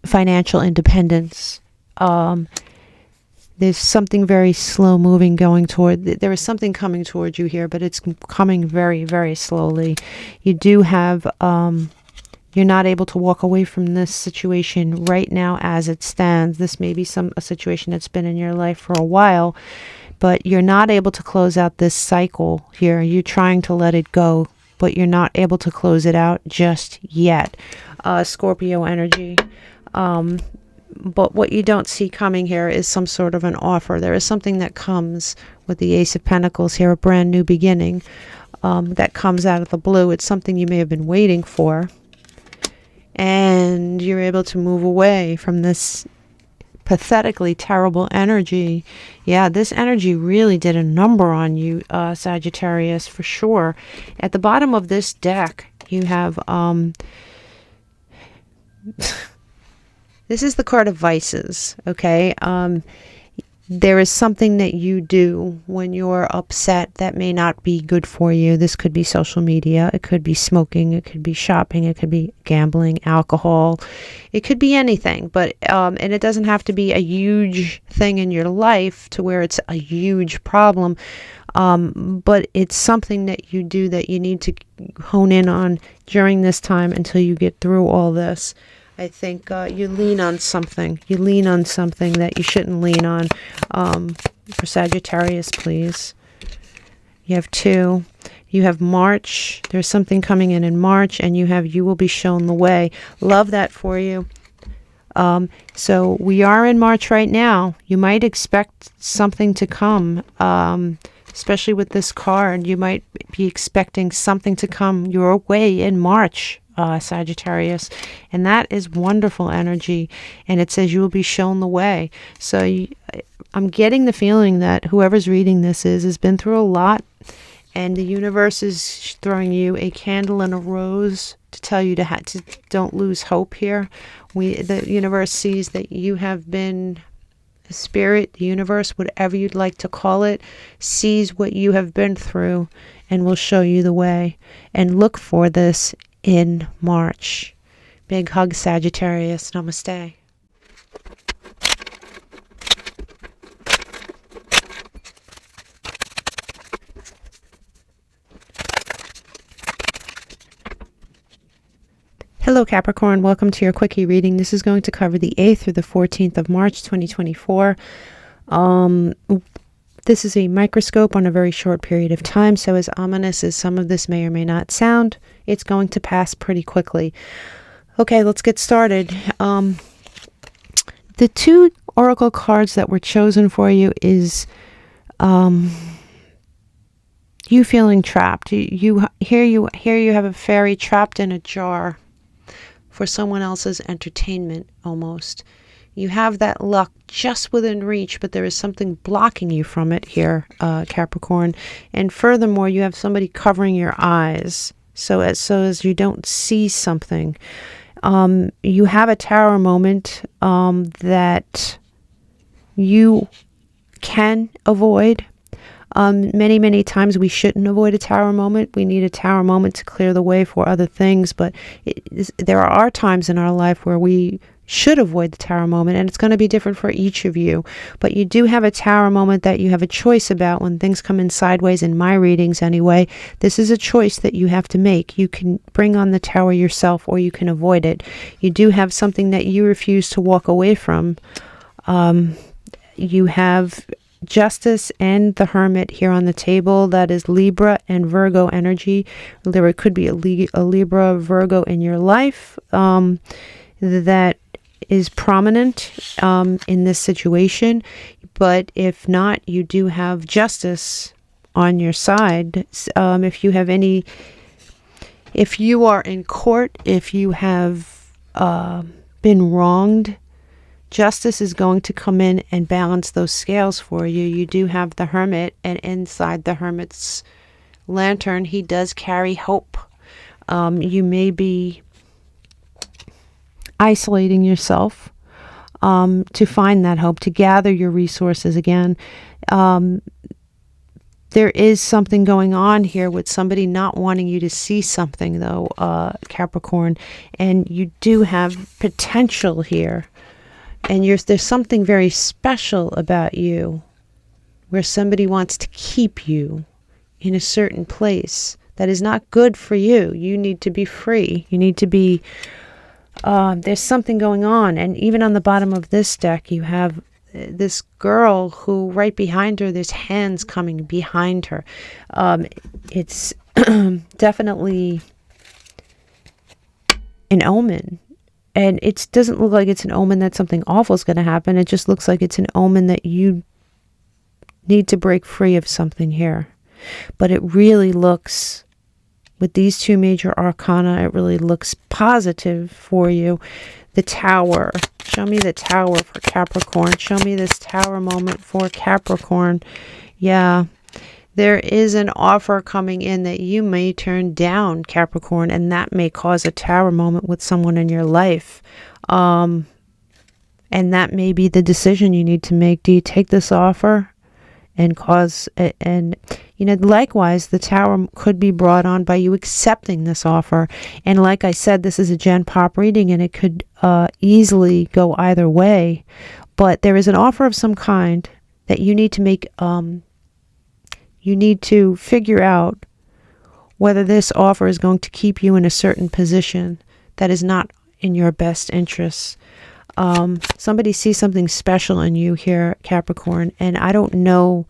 financial independence. There's something very slow moving going toward, there is something coming toward you here, but it's coming very, very slowly. You do have, you're not able to walk away from this situation right now as it stands. This may be a situation that's been in your life for a while, but you're not able to close out this cycle here. You're trying to let it go, but you're not able to close it out just yet. Scorpio energy. But what you don't see coming here is some sort of an offer. There is something that comes with the Ace of Pentacles here, a brand new beginning that comes out of the blue. It's something you may have been waiting for. And you're able to move away from this pathetically terrible energy. Yeah, this energy really did a number on you, Sagittarius, for sure. At the bottom of this deck, you have this is the card of vices, okay? There is something that you do when you're upset that may not be good for you. This could be social media. It could be smoking. It could be shopping. It could be gambling, alcohol. It could be anything. But and it doesn't have to be a huge thing in your life to where it's a huge problem. But it's something that you do that you need to hone in on during this time until you get through all this. I think you lean on something. You lean on something that you shouldn't lean on. For Sagittarius, please. You have 2. You have March. There's something coming in March. And you have you will be shown the way. Love that for you. So we are in March right now. You might expect something to come. Especially with this card. You might be expecting something to come your way in March. Sagittarius, and that is wonderful energy. And it says you will be shown the way. So I'm getting the feeling that whoever's reading this has been through a lot, and the universe is throwing you a candle and a rose to tell you to don't lose hope here. The universe sees that you have been the spirit, the universe, whatever you'd like to call it, sees what you have been through and will show you the way. And look for this in March. Big hug, Sagittarius. Namaste. Hello Capricorn, welcome to your quickie reading. This is going to cover the 8th through the 14th of March 2024. This is a microscope on a very short period of time, so as ominous as some of this may or may not sound, it's going to pass pretty quickly. Okay, let's get started. The two oracle cards that were chosen for you is you feeling trapped. You have a fairy trapped in a jar for someone else's entertainment almost. You have that luck just within reach, but there is something blocking you from it here, Capricorn. And furthermore, you have somebody covering your eyes so as you don't see something. You have a tower moment that you can avoid. Many times we shouldn't avoid a tower moment. We need a tower moment to clear the way for other things, but there are times in our life where we should avoid the tower moment, and it's going to be different for each of you. But you do have a tower moment that you have a choice about when things come in sideways, in my readings anyway. This is a choice that you have to make. You can bring on the tower yourself, or you can avoid it. You do have something that you refuse to walk away from. You have Justice and the Hermit here on the table. That is Libra and Virgo energy. There could be a Libra Virgo in your life that is prominent in this situation, but if not, you do have Justice on your side. If you are in court, if you have been wronged, Justice is going to come in and balance those scales for you. You do have the Hermit, and inside the Hermit's lantern, he does carry hope. You may be isolating yourself to find that hope, to gather your resources again. There is something going on here with somebody not wanting you to see something, though, Capricorn, and you do have potential here. And there's something very special about you where somebody wants to keep you in a certain place that is not good for you. You need to be free. You need to be, there's something going on. And even on the bottom of this deck, you have this girl who right behind her, there's hands coming behind her. It's definitely an omen. And it doesn't look like it's an omen that something awful is going to happen. It just looks like it's an omen that you need to break free of something here. But it really looks, with these two major arcana, it really looks positive for you. The Tower. Show me the Tower for Capricorn. Show me this Tower moment for Capricorn. Yeah. There is an offer coming in that you may turn down, Capricorn, and that may cause a tower moment with someone in your life. And that may be the decision you need to make. Do you take this offer and likewise, the tower could be brought on by you accepting this offer. And like I said, this is a genpop reading, and it could easily go either way. But there is an offer of some kind that you need to make. You need to figure out whether this offer is going to keep you in a certain position that is not in your best interests. Somebody sees something special in you here, Capricorn, and I don't know.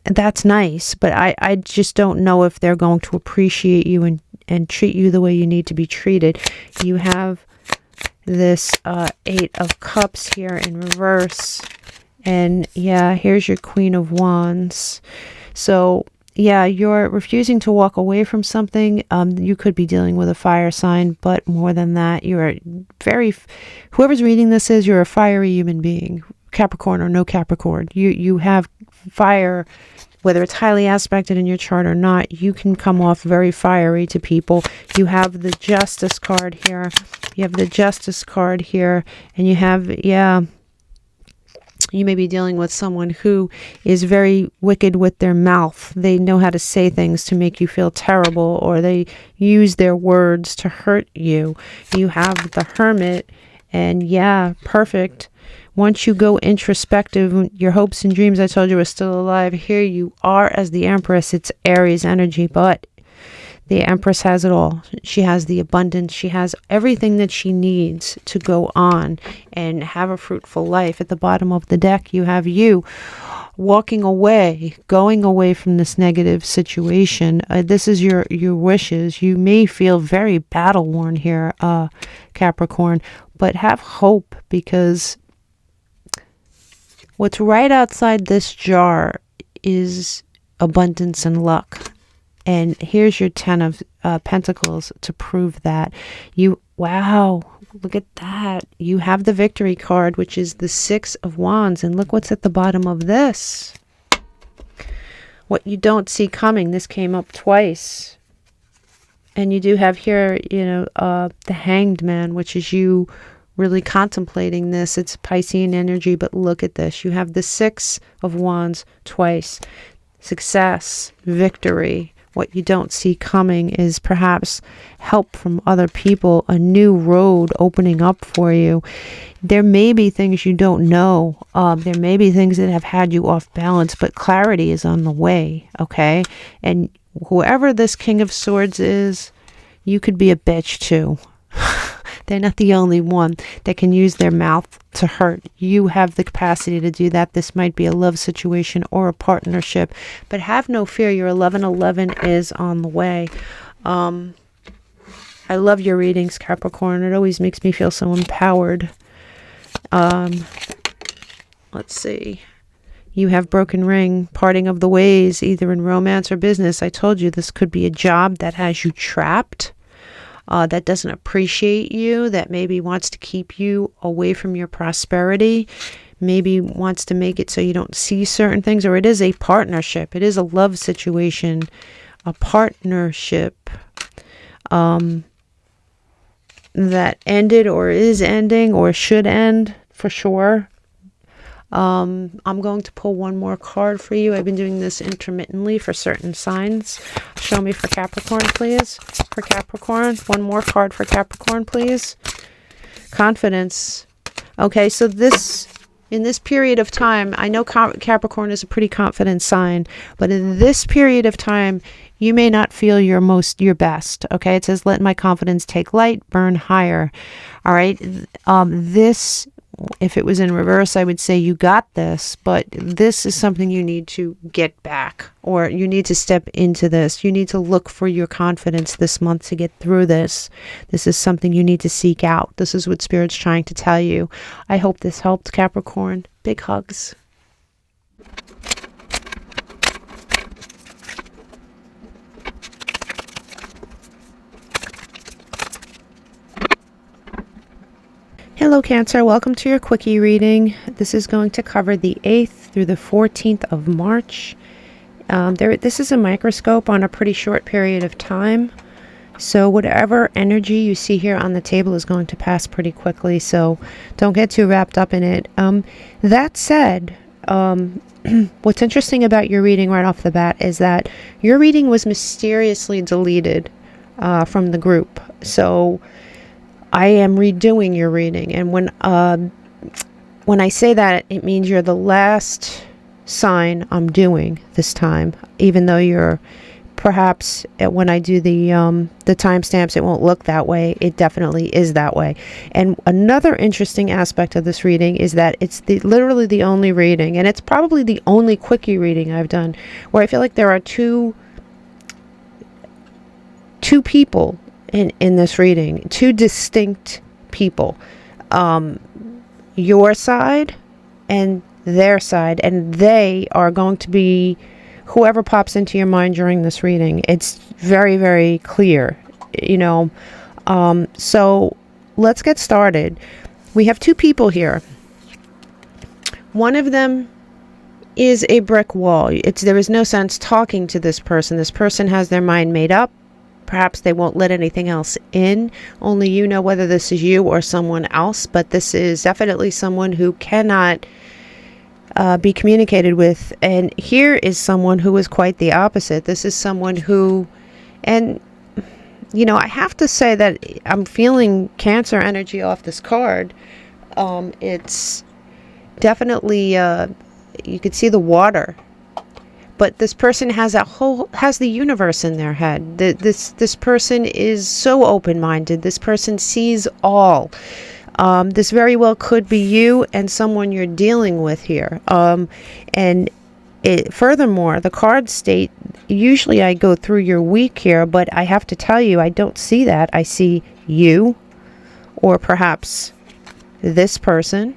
That's nice, but I just don't know if they're going to appreciate you and treat you the way you need to be treated. You have this 8 of Cups here in reverse. And yeah, here's your Queen of Wands. So yeah, you're refusing to walk away from something. You could be dealing with a fire sign, but more than that, you're whoever's reading this is, you're a fiery human being, Capricorn or no Capricorn. You have fire, whether it's highly aspected in your chart or not. You can come off very fiery to people. You have the Justice card here. You have the Justice card here, and you have, yeah, you may be dealing with someone who is very wicked with their mouth. They know how to say things to make you feel terrible, or they use their words to hurt you. You have the Hermit, and yeah, perfect. Once you go introspective, your hopes and dreams I told you are still alive. Here you are as the Empress. It's Aries energy, but the Empress has it all. She has the abundance. She has everything that she needs to go on and have a fruitful life. At the bottom of the deck, you have you walking away, going away from this negative situation. This is your wishes. You may feel very battle-worn here, Capricorn, but have hope, because what's right outside this jar is abundance and luck. And here's your 10 of Pentacles to prove that. Wow, look at that. You have the Victory card, which is the 6 of Wands. And look what's at the bottom of this. What you don't see coming. This came up twice. And you do have here, the Hanged Man, which is you really contemplating this. It's Piscean energy, but look at this. You have the 6 of Wands twice. Success, victory. What you don't see coming is perhaps help from other people, a new road opening up for you. There may be things you don't know. There may be things that have had you off balance, but clarity is on the way, okay? And whoever this King of Swords is, you could be a bitch too. They're not the only one that can use their mouth to hurt. You have the capacity to do that. This might be a love situation or a partnership, but have no fear. Your 1111 is on the way. I love your readings, Capricorn. It always makes me feel so empowered. Let's see. You have Broken Ring, parting of the ways, either in romance or business. I told you this could be a job that has you trapped. That doesn't appreciate you, that maybe wants to keep you away from your prosperity, maybe wants to make it so you don't see certain things, or it is a partnership. It is a love situation, a partnership that ended or is ending or should end for sure. I'm going to pull one more card for you. I've been doing this intermittently for certain signs. Show me for Capricorn, please. For Capricorn, one more card for Capricorn, please. Confidence. Okay, so in this period of time, I know Capricorn is a pretty confident sign, but in this period of time, you may not feel your best. Okay, it says, let my confidence take light, burn higher. All right, if it was in reverse, I would say you got this, but this is something you need to get back, or you need to step into this. You need to look for your confidence this month to get through this. This is something you need to seek out. This is what Spirit's trying to tell you. I hope this helped, Capricorn. Big hugs. Hello Cancer, welcome to your quickie reading. This is going to cover the 8th through the 14th of March. This is a microscope on a pretty short period of time. So whatever energy you see here on the table is going to pass pretty quickly. So don't get too wrapped up in it. That said, what's interesting about your reading right off the bat is that your reading was mysteriously deleted from the group. So I am redoing your reading, and when I say that, it means you're the last sign I'm doing this time, even though you're perhaps, when I do the timestamps, it won't look that way. It definitely is that way. And another interesting aspect of this reading is that it's literally the only reading, and it's probably the only quickie reading I've done where I feel like there are two people in this reading, two distinct people, your side and their side, and they are going to be whoever pops into your mind during this reading. It's very, very clear, you know. So let's get started. We have two people here. One of them is a brick wall. There is no sense talking to this person. This person has their mind made up. Perhaps they won't let anything else in. Only you know whether this is you or someone else, but this is definitely someone who cannot be communicated with. And here is someone who is quite the opposite. This is someone who, and you know, I have to say that I'm feeling Cancer energy off this card. It's definitely, you could see the water. But this person has the universe in their head. This person is so open-minded. This person sees all. This very well could be you and someone you're dealing with here. Furthermore, the cards state, usually I go through your week here, but I have to tell you, I don't see that. I see you, or perhaps this person,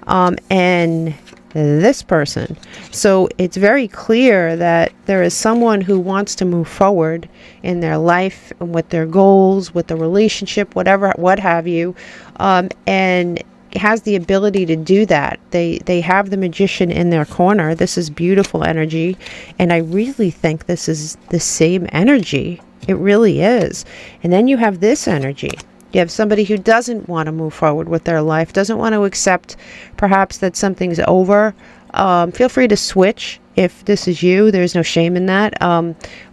and this person. So it's very clear that there is someone who wants to move forward in their life and with their goals, with the relationship, whatever, what have you, and has the ability to do that. They have the Magician in their corner. This is beautiful energy, and I really think this is the same energy. It really is. And then you have this energy. You have somebody who doesn't want to move forward with their life, doesn't want to accept perhaps that something's over. Feel free to switch if this is you. There's no shame in that.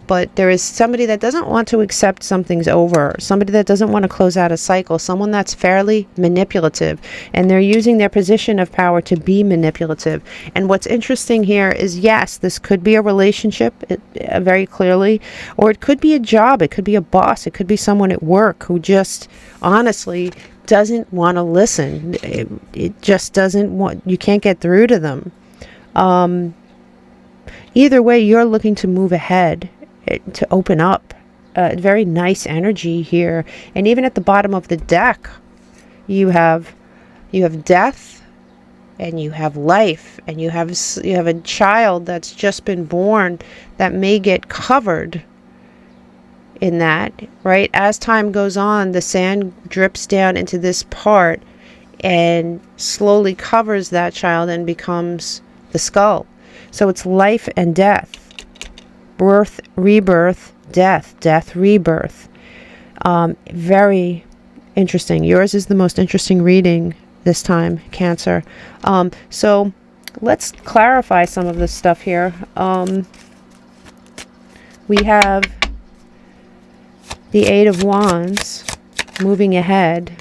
But there is somebody that doesn't want to accept something's over, somebody that doesn't want to close out a cycle, someone that's fairly manipulative, and they're using their position of power to be manipulative. And what's interesting here is, yes, this could be a relationship, very clearly, or it could be a job, it could be a boss, it could be someone at work who just honestly doesn't want to listen. It just doesn't want, you can't get through to them. Either way, you're looking to move ahead, to open up. Very nice energy here. And even at the bottom of the deck, you have death, and you have life, and you have a child that's just been born that may get covered in that, right? As time goes on, the sand drips down into this part and slowly covers that child and becomes the skull. So it's life and death. Birth, rebirth, death, death, rebirth. Very interesting. Yours is the most interesting reading this time, Cancer. So let's clarify some of this stuff here. We have the Eight of Wands moving ahead,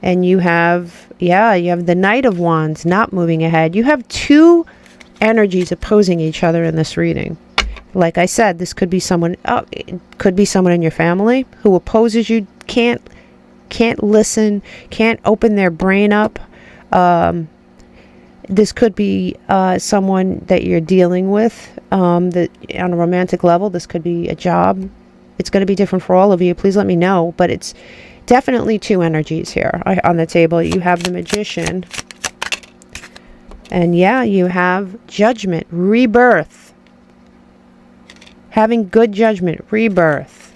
and you have the Knight of Wands not moving ahead. You have two energies opposing each other in this reading. Like I said, this could be someone. It could be someone in your family who opposes you. Can't listen. Can't open their brain up. This could be someone that you're dealing with. That on a romantic level. This could be a job. It's going to be different for all of you. Please let me know. But it's definitely two energies here on the table. You have the Magician, and you have Judgment, rebirth. Having good judgment, rebirth.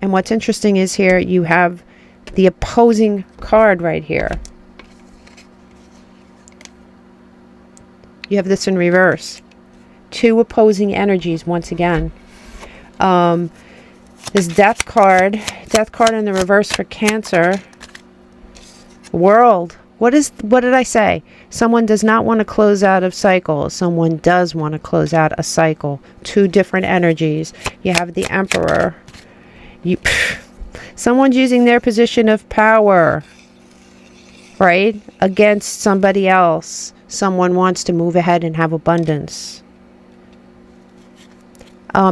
And what's interesting is here you have the opposing card right here. You have this in reverse. Two opposing energies once again. This death card in the reverse for Cancer. World. What did I say? Someone does not want to close out a cycle. Someone does want to close out a cycle. Two different energies. You have the Emperor. Someone's using their position of power, right, against somebody else. Someone wants to move ahead and have abundance.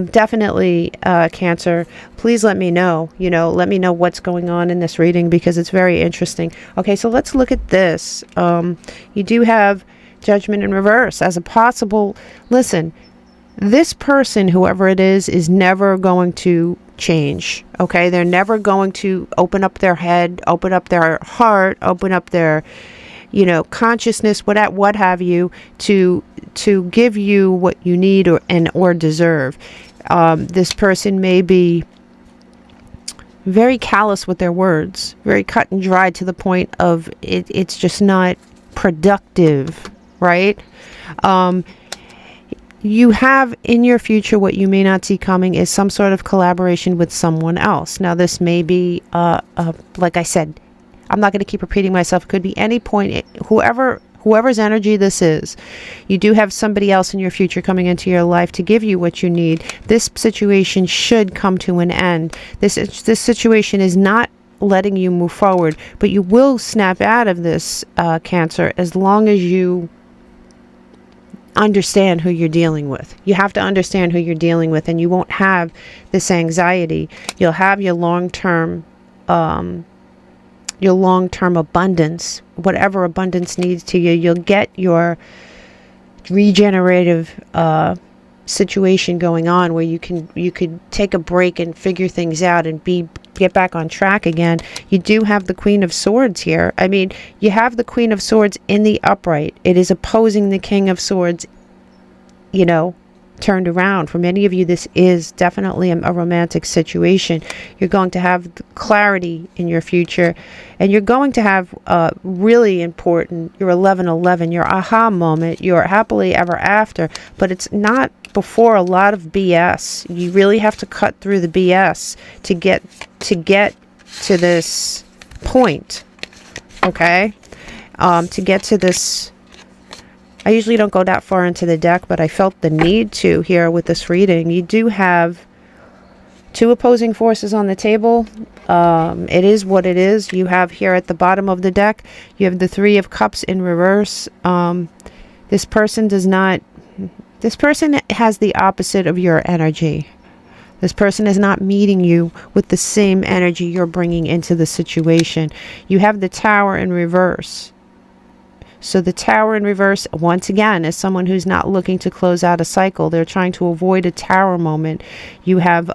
Definitely, Cancer, please let me know, let me know what's going on in this reading, because it's very interesting. Okay, so let's look at this. You do have Judgment in reverse as a possible, listen, this person, whoever it is never going to change. Okay, they're never going to open up their head, open up their heart, open up their, you know, consciousness, what have you, to give you what you need or deserve. This person may be very callous with their words, very cut and dry to the point of it's just not productive, right? You have in your future, what you may not see coming is some sort of collaboration with someone else. Now, this may be, like I said, I'm not going to keep repeating myself. It could be any point, whoever's energy this is. You do have somebody else in your future coming into your life to give you what you need. This situation should come to an end. This situation is not letting you move forward, but you will snap out of this, Cancer, as long as you understand who you're dealing with. You have to understand who you're dealing with, and you won't have this anxiety. You'll have your long-term abundance, whatever abundance needs to you. You'll get your regenerative situation going on, where you could take a break and figure things out and get back on track again. You do have the Queen of Swords here. I mean, you have the Queen of Swords in the upright. It is opposing the King of Swords, you know, turned around. For many of you, this is definitely a romantic situation. You're going to have clarity in your future, and you're going to have really important, your 1111, your aha moment, your happily ever after, but it's not before a lot of BS. You really have to cut through the BS to get to this point, okay? To get to this, I usually don't go that far into the deck, but I felt the need to here with this reading. You do have two opposing forces on the table. It is what it is. You have here at the bottom of the deck, you have the Three of Cups in reverse. This person has the opposite of your energy. This person is not meeting you with the same energy you're bringing into the situation. You have the Tower in reverse. So the Tower in reverse, once again, is someone who's not looking to close out a cycle. They're trying to avoid a Tower moment. You have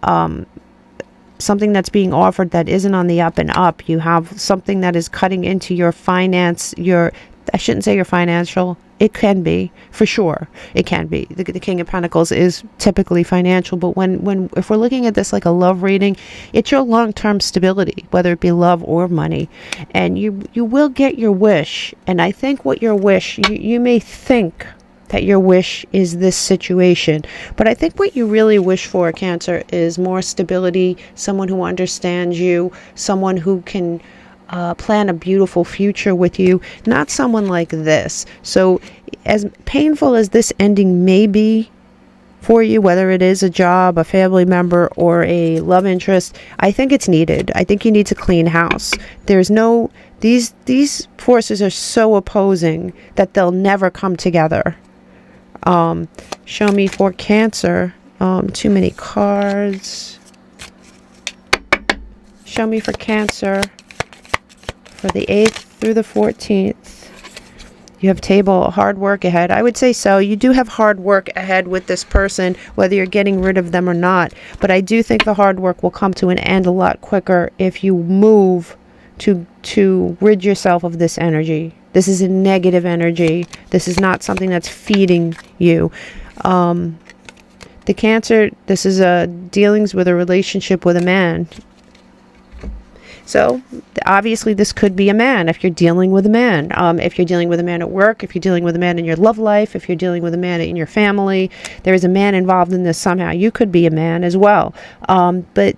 something that's being offered that isn't on the up and up. You have something that is cutting into your finance, I shouldn't say your financial. It can be, for sure. It can be. The King of Pentacles is typically financial, but if we're looking at this like a love reading, it's your long-term stability, whether it be love or money. And you will get your wish. And I think what your wish, you may think that your wish is this situation, but I think what you really wish for, Cancer, is more stability, someone who understands you, someone who can plan a beautiful future with you, not someone like this. So as painful as this ending may be for you, whether it is a job, a family member, or a love interest, I think it's needed. I think you need to clean house. These forces are so opposing that they'll never come together. Show me for Cancer. Too many cards. Show me for Cancer. For the 8th through the 14th, you have hard work ahead. I would say so. You do have hard work ahead with this person, whether you're getting rid of them or not. But I do think the hard work will come to an end a lot quicker if you move to rid yourself of this energy. This is a negative energy. This is not something that's feeding you. The Cancer, this is dealings with a relationship with a man. So obviously this could be a man if you're dealing with a man. If you're dealing with a man at work, if you're dealing with a man in your love life, if you're dealing with a man in your family, there is a man involved in this somehow. You could be a man as well. But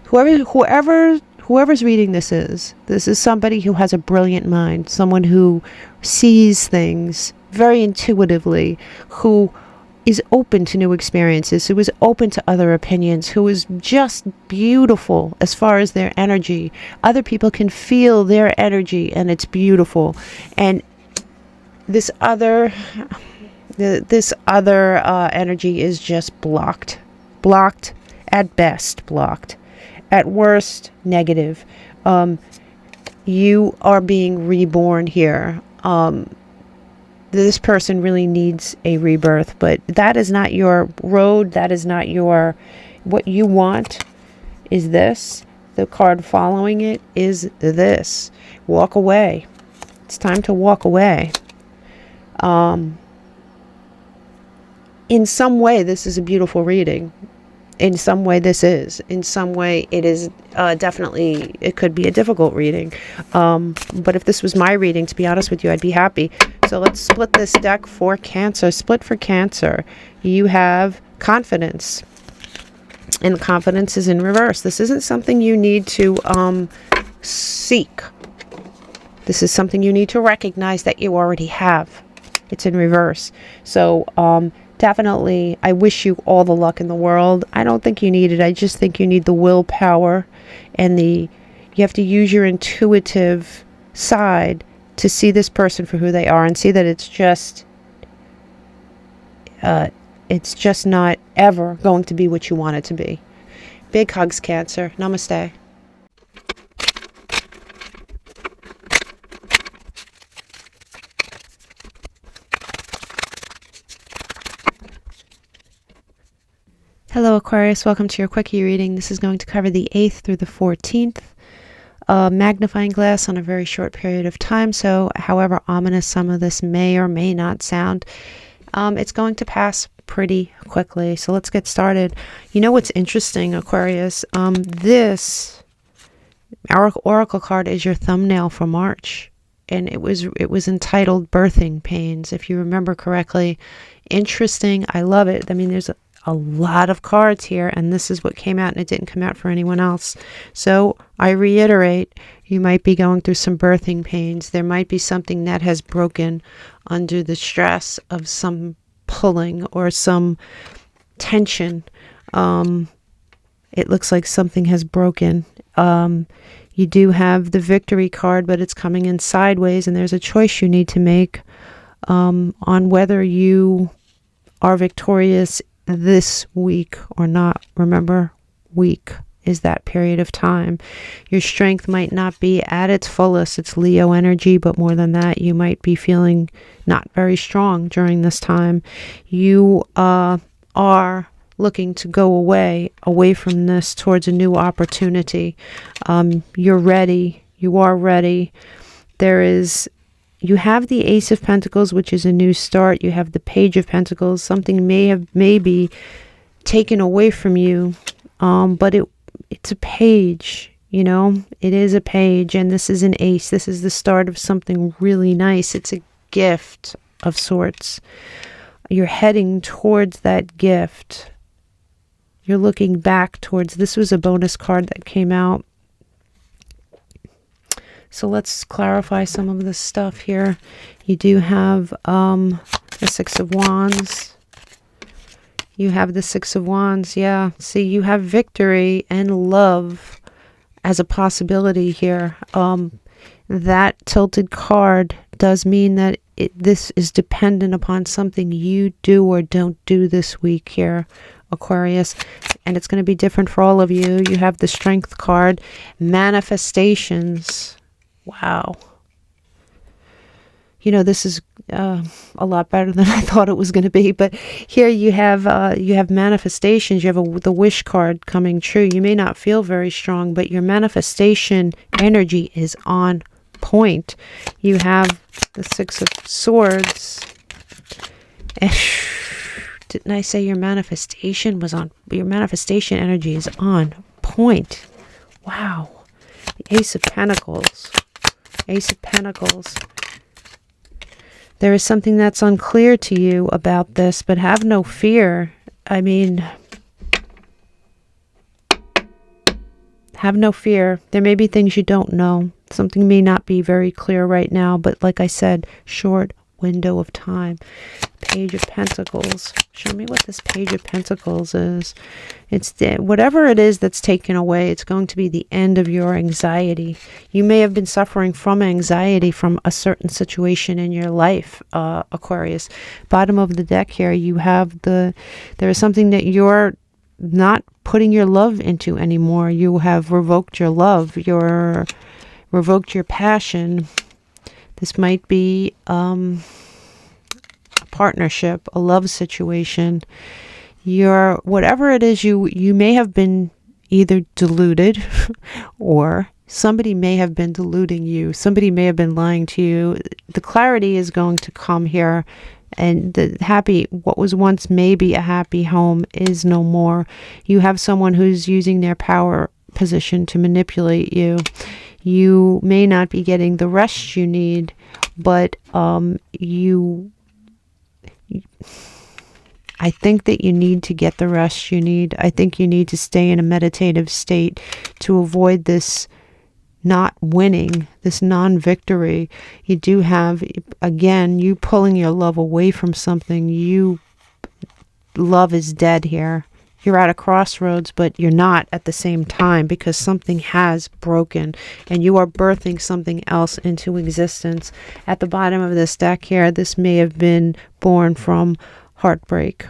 whoever's reading this is somebody who has a brilliant mind, someone who sees things very intuitively, who is open to new experiences, who is open to other opinions, who is just beautiful as far as their energy. Other people can feel their energy, and it's beautiful. And this other energy is just blocked at best, blocked at worst, negative. You are being reborn here. This person really needs a rebirth, but that is not your road. That is not what you want is this. the card following it is this. Walk away. It's time to walk away. In some way, this is a beautiful reading. In some way, this is. In some way, it is definitely, it could be a difficult reading. But if this was my reading, to be honest with you, I'd be happy. So let's split this deck for Cancer. Split for Cancer. You have confidence. And confidence is in reverse. This isn't something you need to seek. This is something you need to recognize that you already have. It's in reverse. So definitely, I wish you all the luck in the world. I don't think you need it. I just think you need the willpower and you have to use your intuitive side to see this person for who they are and see that it's just not ever going to be what you want it to be. Big hugs, Cancer. Namaste. Hello Aquarius, welcome to your quickie reading. This is going to cover the 8th through the 14th. Magnifying glass on a very short period of time, so however ominous some of this may or may not sound, it's going to pass pretty quickly. So let's get started. You know what's interesting, Aquarius? This oracle card is your thumbnail for March, and it was entitled Birthing Pains, if you remember correctly. Interesting. I love it. I mean, there's a lot of cards here, and this is what came out, and it didn't come out for anyone else. So I reiterate, you might be going through some birthing pains. There might be something that has broken under the stress of some pulling or some tension. It looks like something has broken. You do have the Victory card, but it's coming in sideways, and there's a choice you need to make on whether you are victorious this week or not. Remember, week is that period of time. Your strength might not be at its fullest. It's Leo energy, but more than that, you might be feeling not very strong during this time. You are looking to go away from this towards a new opportunity. You're ready. You are ready. You have the Ace of Pentacles, which is a new start. You have the Page of Pentacles. Something may be taken away from you, but it's a page, you know. It is a page, and this is an ace. This is the start of something really nice. It's a gift of sorts. You're heading towards that gift. You're looking back towards, this was a bonus card that came out. So let's clarify some of this stuff here. You do have the Six of Wands. You have the Six of Wands, yeah. See, you have victory and love as a possibility here. That tilted card does mean that this is dependent upon something you do or don't do this week here, Aquarius. And it's going to be different for all of you. You have the Strength card, manifestations. Wow. You know, this is a lot better than I thought it was going to be. But here you have manifestations. You have the Wish card coming true. You may not feel very strong, but your manifestation energy is on point. You have the Six of Swords. Didn't I say your manifestation energy is on point? Wow. The Ace of Pentacles. Ace of Pentacles. There is something that's unclear to you about this, but have no fear. I mean, have no fear. There may be things you don't know. Something may not be very clear right now, but like I said, short window of time. Page of Pentacles. Show me what this Page of Pentacles is. It's whatever it is that's taken away. It's going to be the end of your anxiety. You may have been suffering from anxiety from a certain situation in your life, Aquarius. Bottom of the deck here, you have there is something that you're not putting your love into anymore. You have revoked your love. You're revoked your passion. This might be a partnership, a love situation. Whatever it is, you may have been either deluded or somebody may have been deluding you. Somebody may have been lying to you. The clarity is going to come here, and what was once maybe a happy home is no more. You have someone who's using their power position to manipulate you. You may not be getting the rest you need, but I think that you need to get the rest you need. I think you need to stay in a meditative state to avoid this not winning, this non-victory. You do have, again, you pulling your love away from something. Love is dead here. You're at a crossroads, but you're not at the same time, because something has broken and you are birthing something else into existence. At the bottom of this deck here, this may have been born from heartbreak.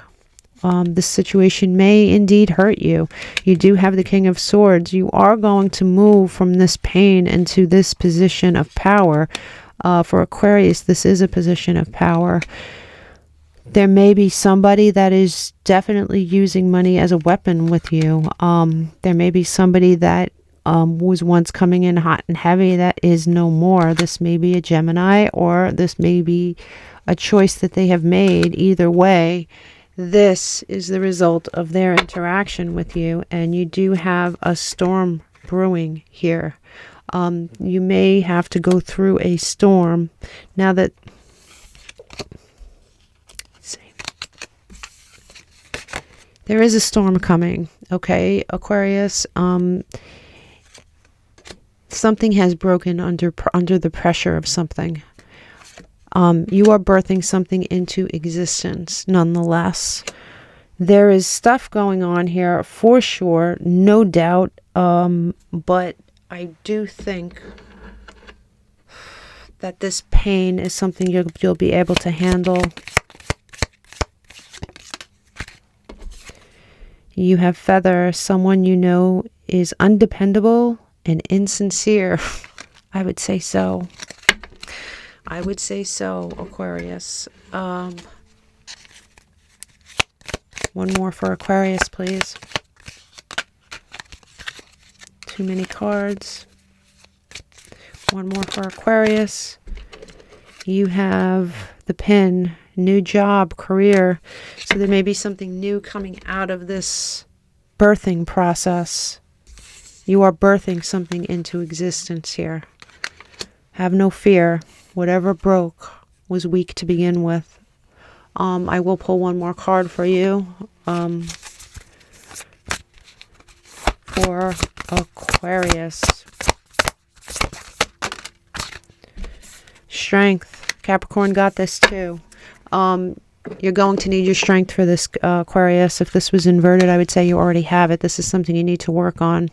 This situation may indeed hurt you. You do have the King of Swords. You are going to move from this pain into this position of power. For Aquarius, this is a position of power. There may be somebody that is definitely using money as a weapon with you. There may be somebody that was once coming in hot and heavy that is no more. This may be a Gemini, or this may be a choice that they have made. Either way, this is the result of their interaction with you, and you do have a storm brewing here. You may have to go through a storm. Now that, let's see, there is a storm coming, okay, Aquarius. Something has broken under the pressure of something. You are birthing something into existence nonetheless. There is stuff going on here for sure, no doubt, but I do think that this pain is something you'll be able to handle. You have Feather. Someone you know is undependable and insincere. I would say so. I would say so, Aquarius. One more for Aquarius, please. Too many cards. One more for Aquarius. You have the Pin, new job, career. So there may be something new coming out of this birthing process. You are birthing something into existence here. Have no fear. Whatever broke was weak to begin with. I will pull one more card for you. For Aquarius. Strength. Capricorn got this too. You're going to need your strength for this, Aquarius. If this was inverted, I would say you already have it. This is something you need to work on.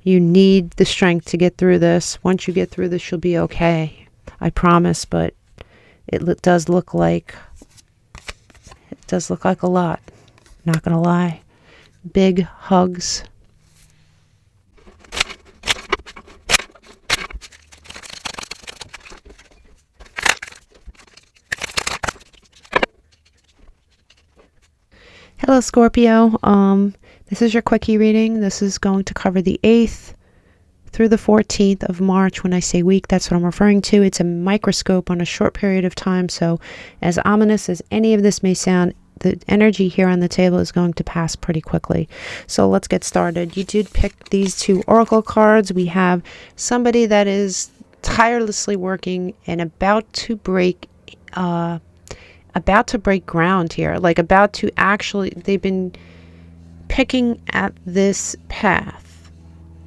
You need the strength to get through this. Once you get through this, you'll be okay. I promise, but it does look like a lot. Not gonna lie. Big hugs. Hello, Scorpio. This is your quickie reading. This is going to cover the 8th through the 14th of March. When I say week, that's what I'm referring to. It's a microscope on a short period of time. So as ominous as any of this may sound, the energy here on the table is going to pass pretty quickly. So let's get started. You did pick these two oracle cards. We have somebody that is tirelessly working and about to break ground here. Like about to actually, they've been picking at this path.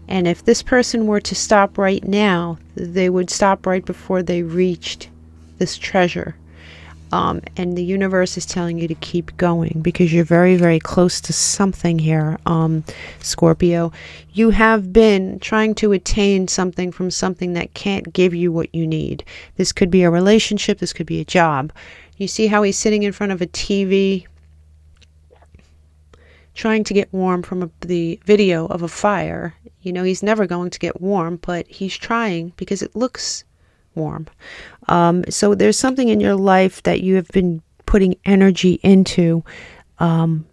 And if this person were to stop right now, they would stop right before they reached this treasure. And the universe is telling you to keep going because you're very, very close to something here, Scorpio. You have been trying to attain something from something that can't give you what you need. This could be a relationship. This could be a job. You see how he's sitting in front of a TV trying to get warm from the video of a fire. You know, he's never going to get warm, but he's trying because it looks warm. So there's something in your life that you have been putting energy into that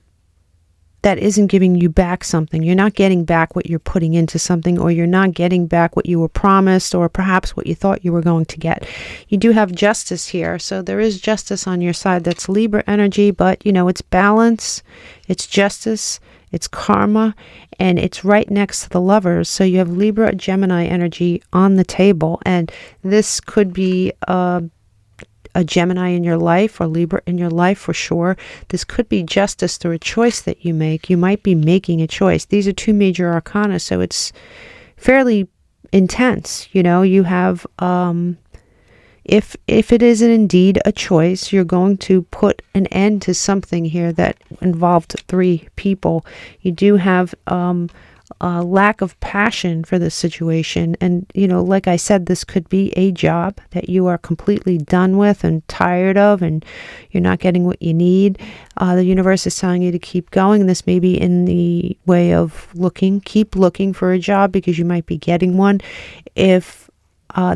that isn't giving you back something. You're not getting back what you're putting into something, or you're not getting back what you were promised, or perhaps what you thought you were going to get. You do have justice here, so there is justice on your side. That's Libra energy, but you know, it's balance, it's justice, it's karma, and it's right next to the Lovers. So you have Libra, Gemini energy on the table, and this could be a Gemini in your life, or Libra in your life for sure. This could be justice through a choice that you make. You might be making a choice. These are two major arcana, so it's fairly intense. You know, you have, if it is indeed a choice, you're going to put an end to something here that involved 3 people. You do have a lack of passion for this situation, and you know, like I said, this could be a job that you are completely done with and tired of, and you're not getting what you need. The universe is telling you to keep going. This may be in the way of keep looking for a job, because you might be getting one. If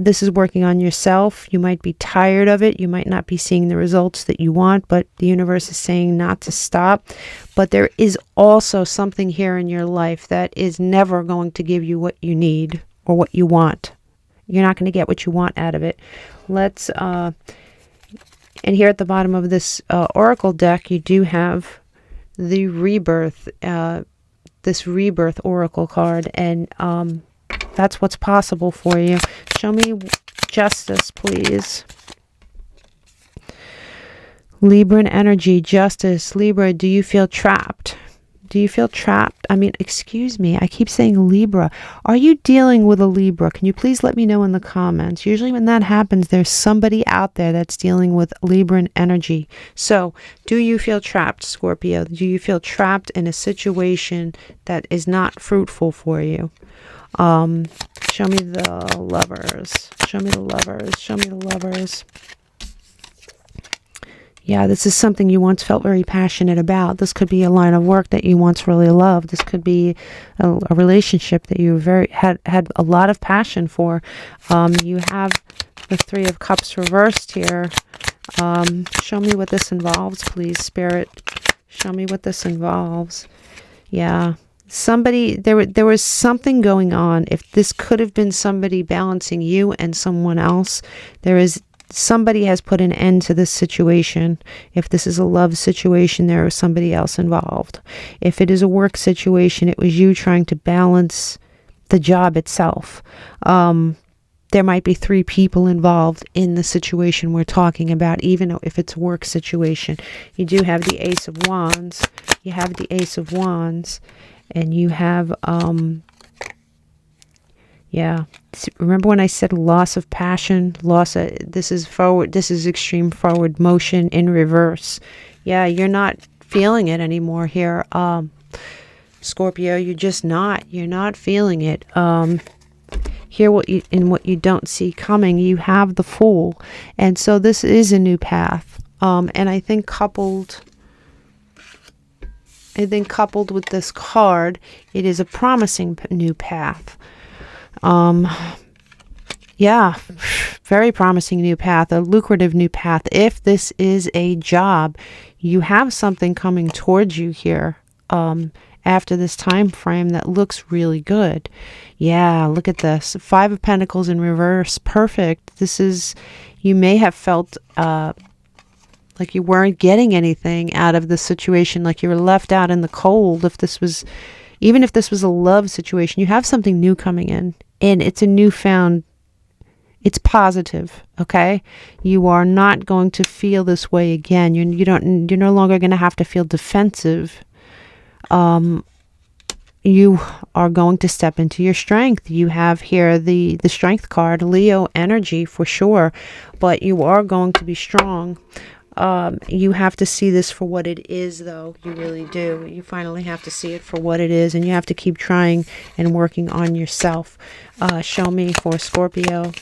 this is working on yourself, you might be tired of it. You might not be seeing the results that you want, but the universe is saying not to stop. But there is also something here in your life that is never going to give you what you need or what you want. You're not going to get what you want out of it. Let's, and here at the bottom of this oracle deck, you do have the rebirth, this rebirth oracle card, and that's what's possible for you. Show me justice, please. Libran energy, justice. Libra, do you feel trapped? Do you feel trapped? I mean, excuse me, I keep saying Libra. Are you dealing with a Libra? Can you please let me know in the comments? Usually when that happens, there's somebody out there that's dealing with Libran energy. So, do you feel trapped, Scorpio? Do you feel trapped in a situation that is not fruitful for you? Show me the Lovers. Show me the Lovers. Show me the Lovers. Yeah, this is something you once felt very passionate about. This could be a line of work that you once really loved. This could be a relationship that you had a lot of passion for. You have the 3 of Cups reversed here. Show me what this involves, please, Spirit. Show me what this involves. Yeah. Somebody, there was something going on. If this could have been somebody balancing you and someone else, somebody has put an end to this situation. If this is a love situation, there was somebody else involved. If it is a work situation, it was you trying to balance the job itself. There might be 3 people involved in the situation we're talking about, even if it's a work situation. You do have the Ace of Wands. You have the Ace of Wands. And you have, yeah. Remember when I said loss of passion, this is extreme forward motion in reverse. Yeah, you're not feeling it anymore here. Scorpio, you're just not. You're not feeling it. Here, what you don't see coming, you have the Fool. And so this is a new path. And I think coupled with this card, it is a promising new path. Yeah, very promising new path, a lucrative new path. If this is a job, you have something coming towards you here after this time frame that looks really good. Yeah, look at this. 5 of Pentacles in reverse. Perfect. You may have felt like you weren't getting anything out of the situation, like you were left out in the cold. Even if this was a love situation, you have something new coming in, and it's a newfound, it's positive, okay? You are not going to feel this way again. You're no longer going to have to feel defensive. You are going to step into your strength. You have here the strength card, Leo energy for sure, but you are going to be strong. You have to see this for what it is, though. You really do. You finally have to see it for what it is, and you have to keep trying and working on yourself. Show me for Scorpio.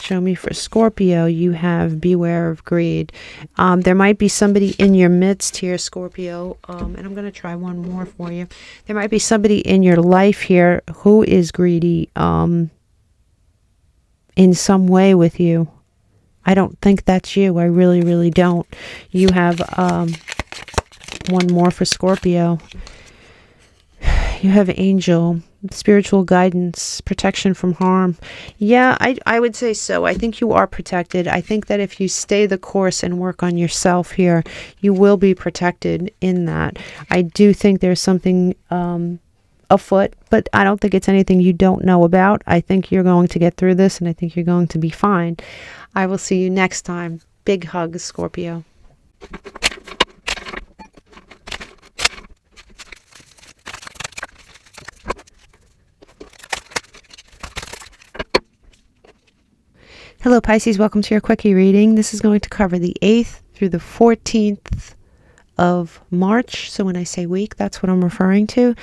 Show me for Scorpio. You have beware of greed. There might be somebody in your midst here, Scorpio, and I'm going to try one more for you. There might be somebody in your life here who is greedy in some way with you. I don't think that's you. I really, really don't. You have one more for Scorpio. You have angel, spiritual guidance, protection from harm. Yeah, I would say so. I think you are protected. I think that if you stay the course and work on yourself here, you will be protected in that. I do think there's something afoot, but I don't think it's anything you don't know about. I think you're going to get through this, and I think you're going to be fine. I will see you next time. Big hugs, Scorpio. Hello Pisces, welcome to your quickie reading. This is going to cover the 8th through the 14th of March. So when I say week, that's what I'm referring to.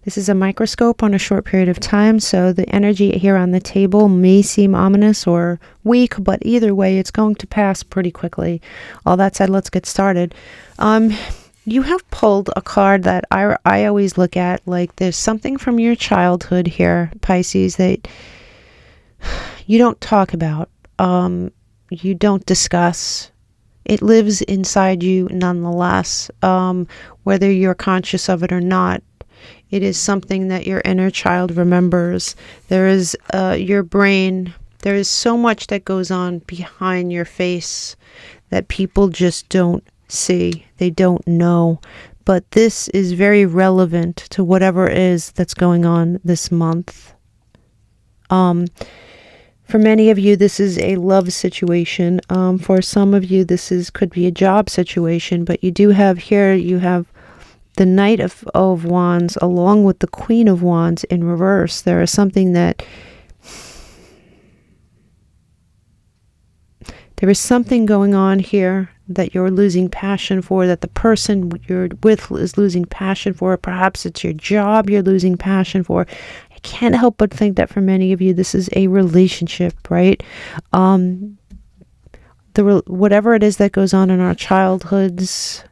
This is a microscope on a short period of time, so the energy here on the table may seem ominous or weak, but either way, it's going to pass pretty quickly. All that said, let's get started. You have pulled a card that I always look at, like there's something from your childhood here, Pisces, that you don't talk about. You don't discuss. It lives inside you nonetheless, whether you're conscious of it or not. It is something that your inner child remembers. There is your brain. There is so much that goes on behind your face that people just don't see. They don't know. But this is very relevant to whatever it is that's going on this month. For many of you, this is a love situation. For some of you, could be a job situation. But you do have here, you have the Knight of Wands along with the Queen of Wands in reverse. There is something that... There is something going on here that you're losing passion for, that the person you're with is losing passion for. Perhaps it's your job you're losing passion for. I can't help but think that for many of you, this is a relationship, right? Whatever it is that goes on in our childhoods,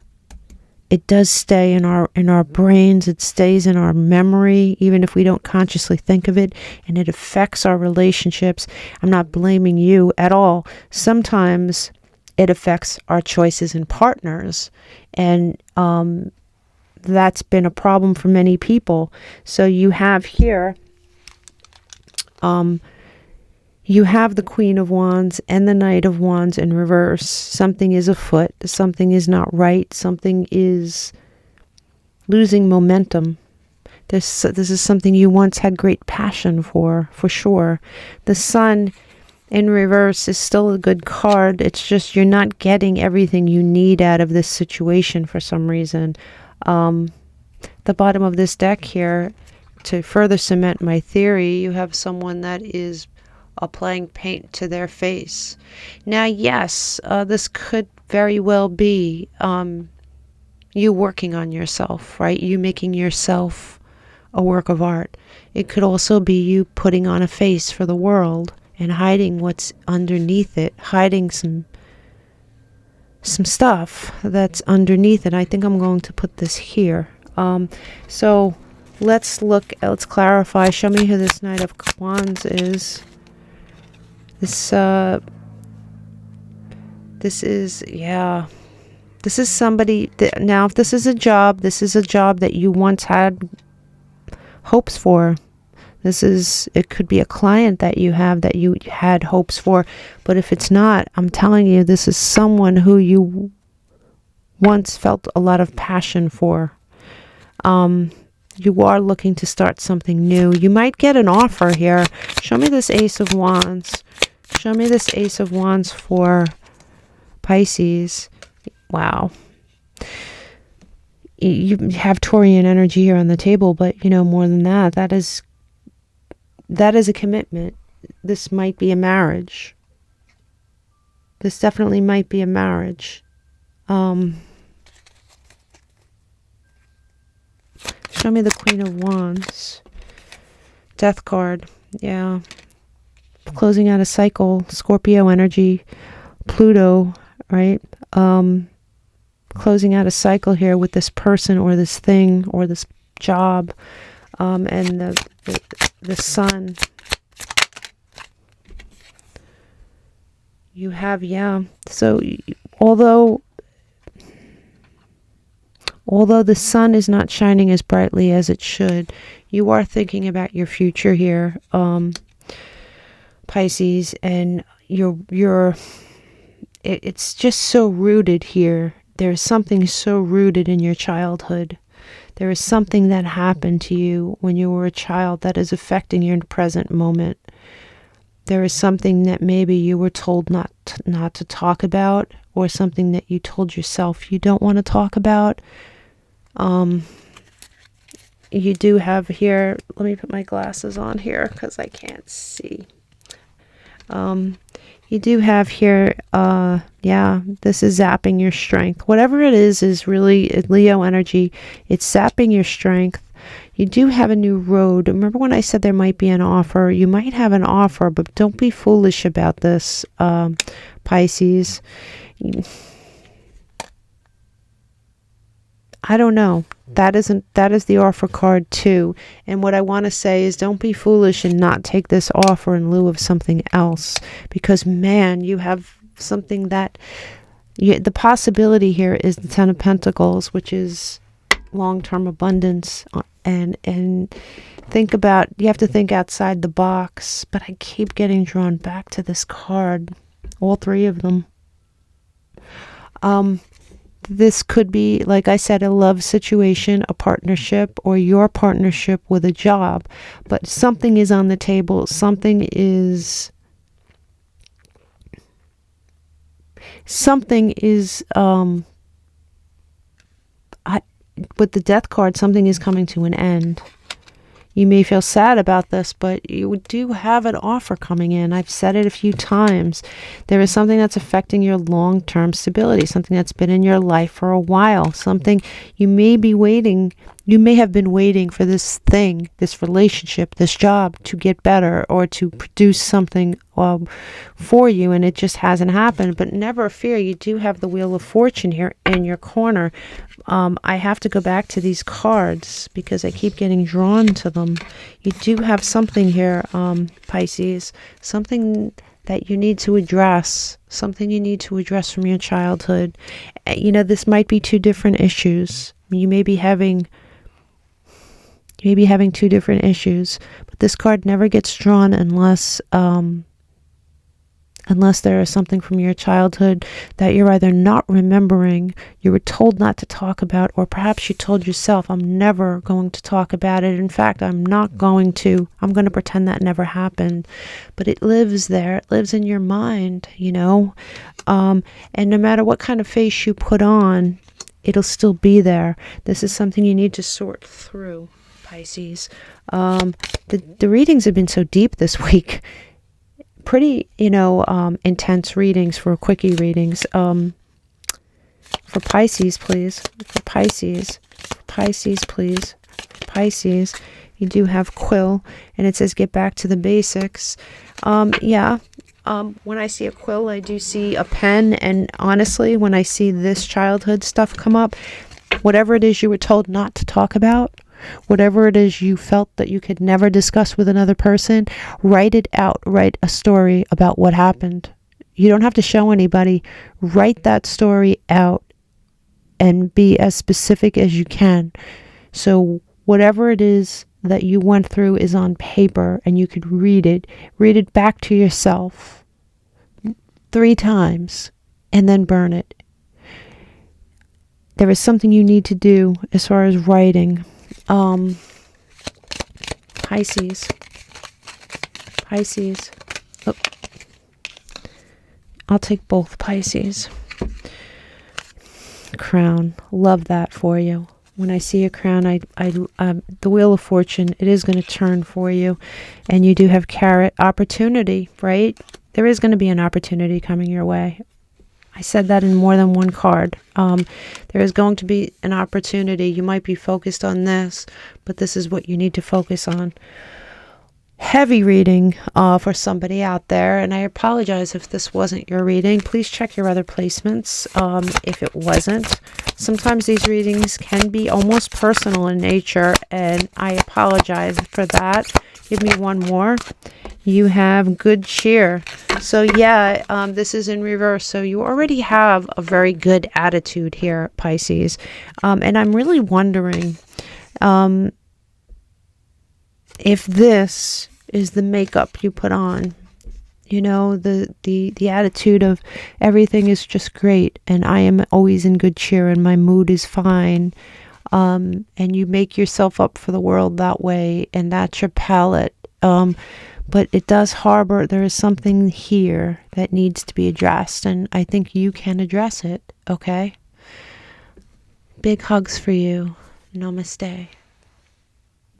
it does stay in our brains. It stays in our memory, even if we don't consciously think of it, and it affects our relationships. I'm not blaming you at all. Sometimes it affects our choices in partners, and that's been a problem for many people. So you have here, you have the Queen of Wands and the Knight of Wands in reverse. Something is afoot. Something is not right. Something is losing momentum. This is something you once had great passion for sure. The Sun in reverse is still a good card. It's just you're not getting everything you need out of this situation for some reason. The bottom of this deck here, to further cement my theory, you have someone that is applying paint to their face. Now, yes, this could very well be you working on yourself, right? You making yourself a work of art. It could also be you putting on a face for the world and hiding what's underneath it, hiding some stuff that's underneath it. I think I'm going to put this here. So let's clarify. Show me who this Knight of Wands is. This is somebody that, now if this is a job that you once had hopes for. It could be a client that you have that you had hopes for, but if it's not, I'm telling you, this is someone who you once felt a lot of passion for. You are looking to start something new. You might get an offer here. Show me this Ace of Wands. Show me this Ace of Wands for Pisces. Wow. You have Taurian energy here on the table, but more than that, that is a commitment. This might be a marriage. This definitely might be a marriage. Show me the Queen of Wands. Death card. Yeah. Closing out a cycle. Scorpio energy. Pluto, right? Closing out a cycle here with this person or this thing or this job. And the Sun. You have, so although Although the sun is not shining as brightly as it should, you are thinking about your future here, Pisces, and it's just so rooted here. There's something so rooted in your childhood. There is something that happened to you when you were a child that is affecting your present moment. There is something that maybe you were told not to talk about, or something that you told yourself you don't want to talk about. You do have here, let me put my glasses on here because I can't see. You do have here, yeah, this is zapping your strength. Whatever it is really Leo energy. It's zapping your strength. You do have a new road. Remember when I said there might be an offer? You might have an offer, but don't be foolish about this, Pisces. I don't know. That is the offer card too. And what I want to say is, don't be foolish and not take this offer in lieu of something else. Because man, you have something that the possibility here is the Ten of Pentacles, which is long-term abundance. And think about, you have to think outside the box. But I keep getting drawn back to this card. All three of them. This could be, like I said, a love situation, a partnership, or your partnership with a job. But something is on the table. Something is with the Death card, something is coming to an end. You may feel sad about this, but you do have an offer coming in. I've said it a few times. There is something that's affecting your long-term stability, something that's been in your life for a while, something you may be waiting. You may have been waiting for this thing, this relationship, this job to get better or to produce something for you, and it just hasn't happened. But never fear, you do have the Wheel of Fortune here in your corner. I have to go back to these cards because I keep getting drawn to them. You do have something here, Pisces, something that you need to address, something you need to address from your childhood. You know, this might be two different issues. You may be having two different issues, but this card never gets drawn unless there is something from your childhood that you're either not remembering, you were told not to talk about, or perhaps you told yourself, I'm never going to talk about it. In fact, I'm going to pretend that never happened. But it lives there. It lives in your mind, you know. And no matter what kind of face you put on, it'll still be there. This is something you need to sort through, Pisces. The readings have been so deep this week. Pretty, intense readings for quickie readings. For Pisces, please. For Pisces, please. For Pisces, you do have quill, and it says get back to the basics. When I see a quill, I do see a pen, and honestly, when I see this childhood stuff come up, whatever it is you were told not to talk about, whatever it is you felt that you could never discuss with another person, write it out. Write a story about what happened. You don't have to show anybody. Write that story out and be as specific as you can. So whatever it is that you went through is on paper, and you could read it. Read it back to yourself 3 times and then burn it. There is something you need to do as far as writing. Pisces. Oh. I'll take both, Pisces. Crown. Love that for you. When I see a crown, the Wheel of Fortune, it is going to turn for you. And you do have carrot opportunity, right? There is going to be an opportunity coming your way. I said that in more than one card. There is going to be an opportunity. You might be focused on this, but this is what you need to focus on. Heavy reading for somebody out there, and I apologize if this wasn't your reading. Please check your other placements if it wasn't. Sometimes these readings can be almost personal in nature, and I apologize for that. Give me one more. You have good cheer. So yeah, this is in reverse. So you already have a very good attitude here, Pisces. And I'm really wondering if this is the makeup you put on. You know, the attitude of everything is just great and I am always in good cheer and my mood is fine. And you make yourself up for the world that way, and that's your palette. But it does harbor, there is something here that needs to be addressed, and I think you can address it, okay? Big hugs for you. Namaste.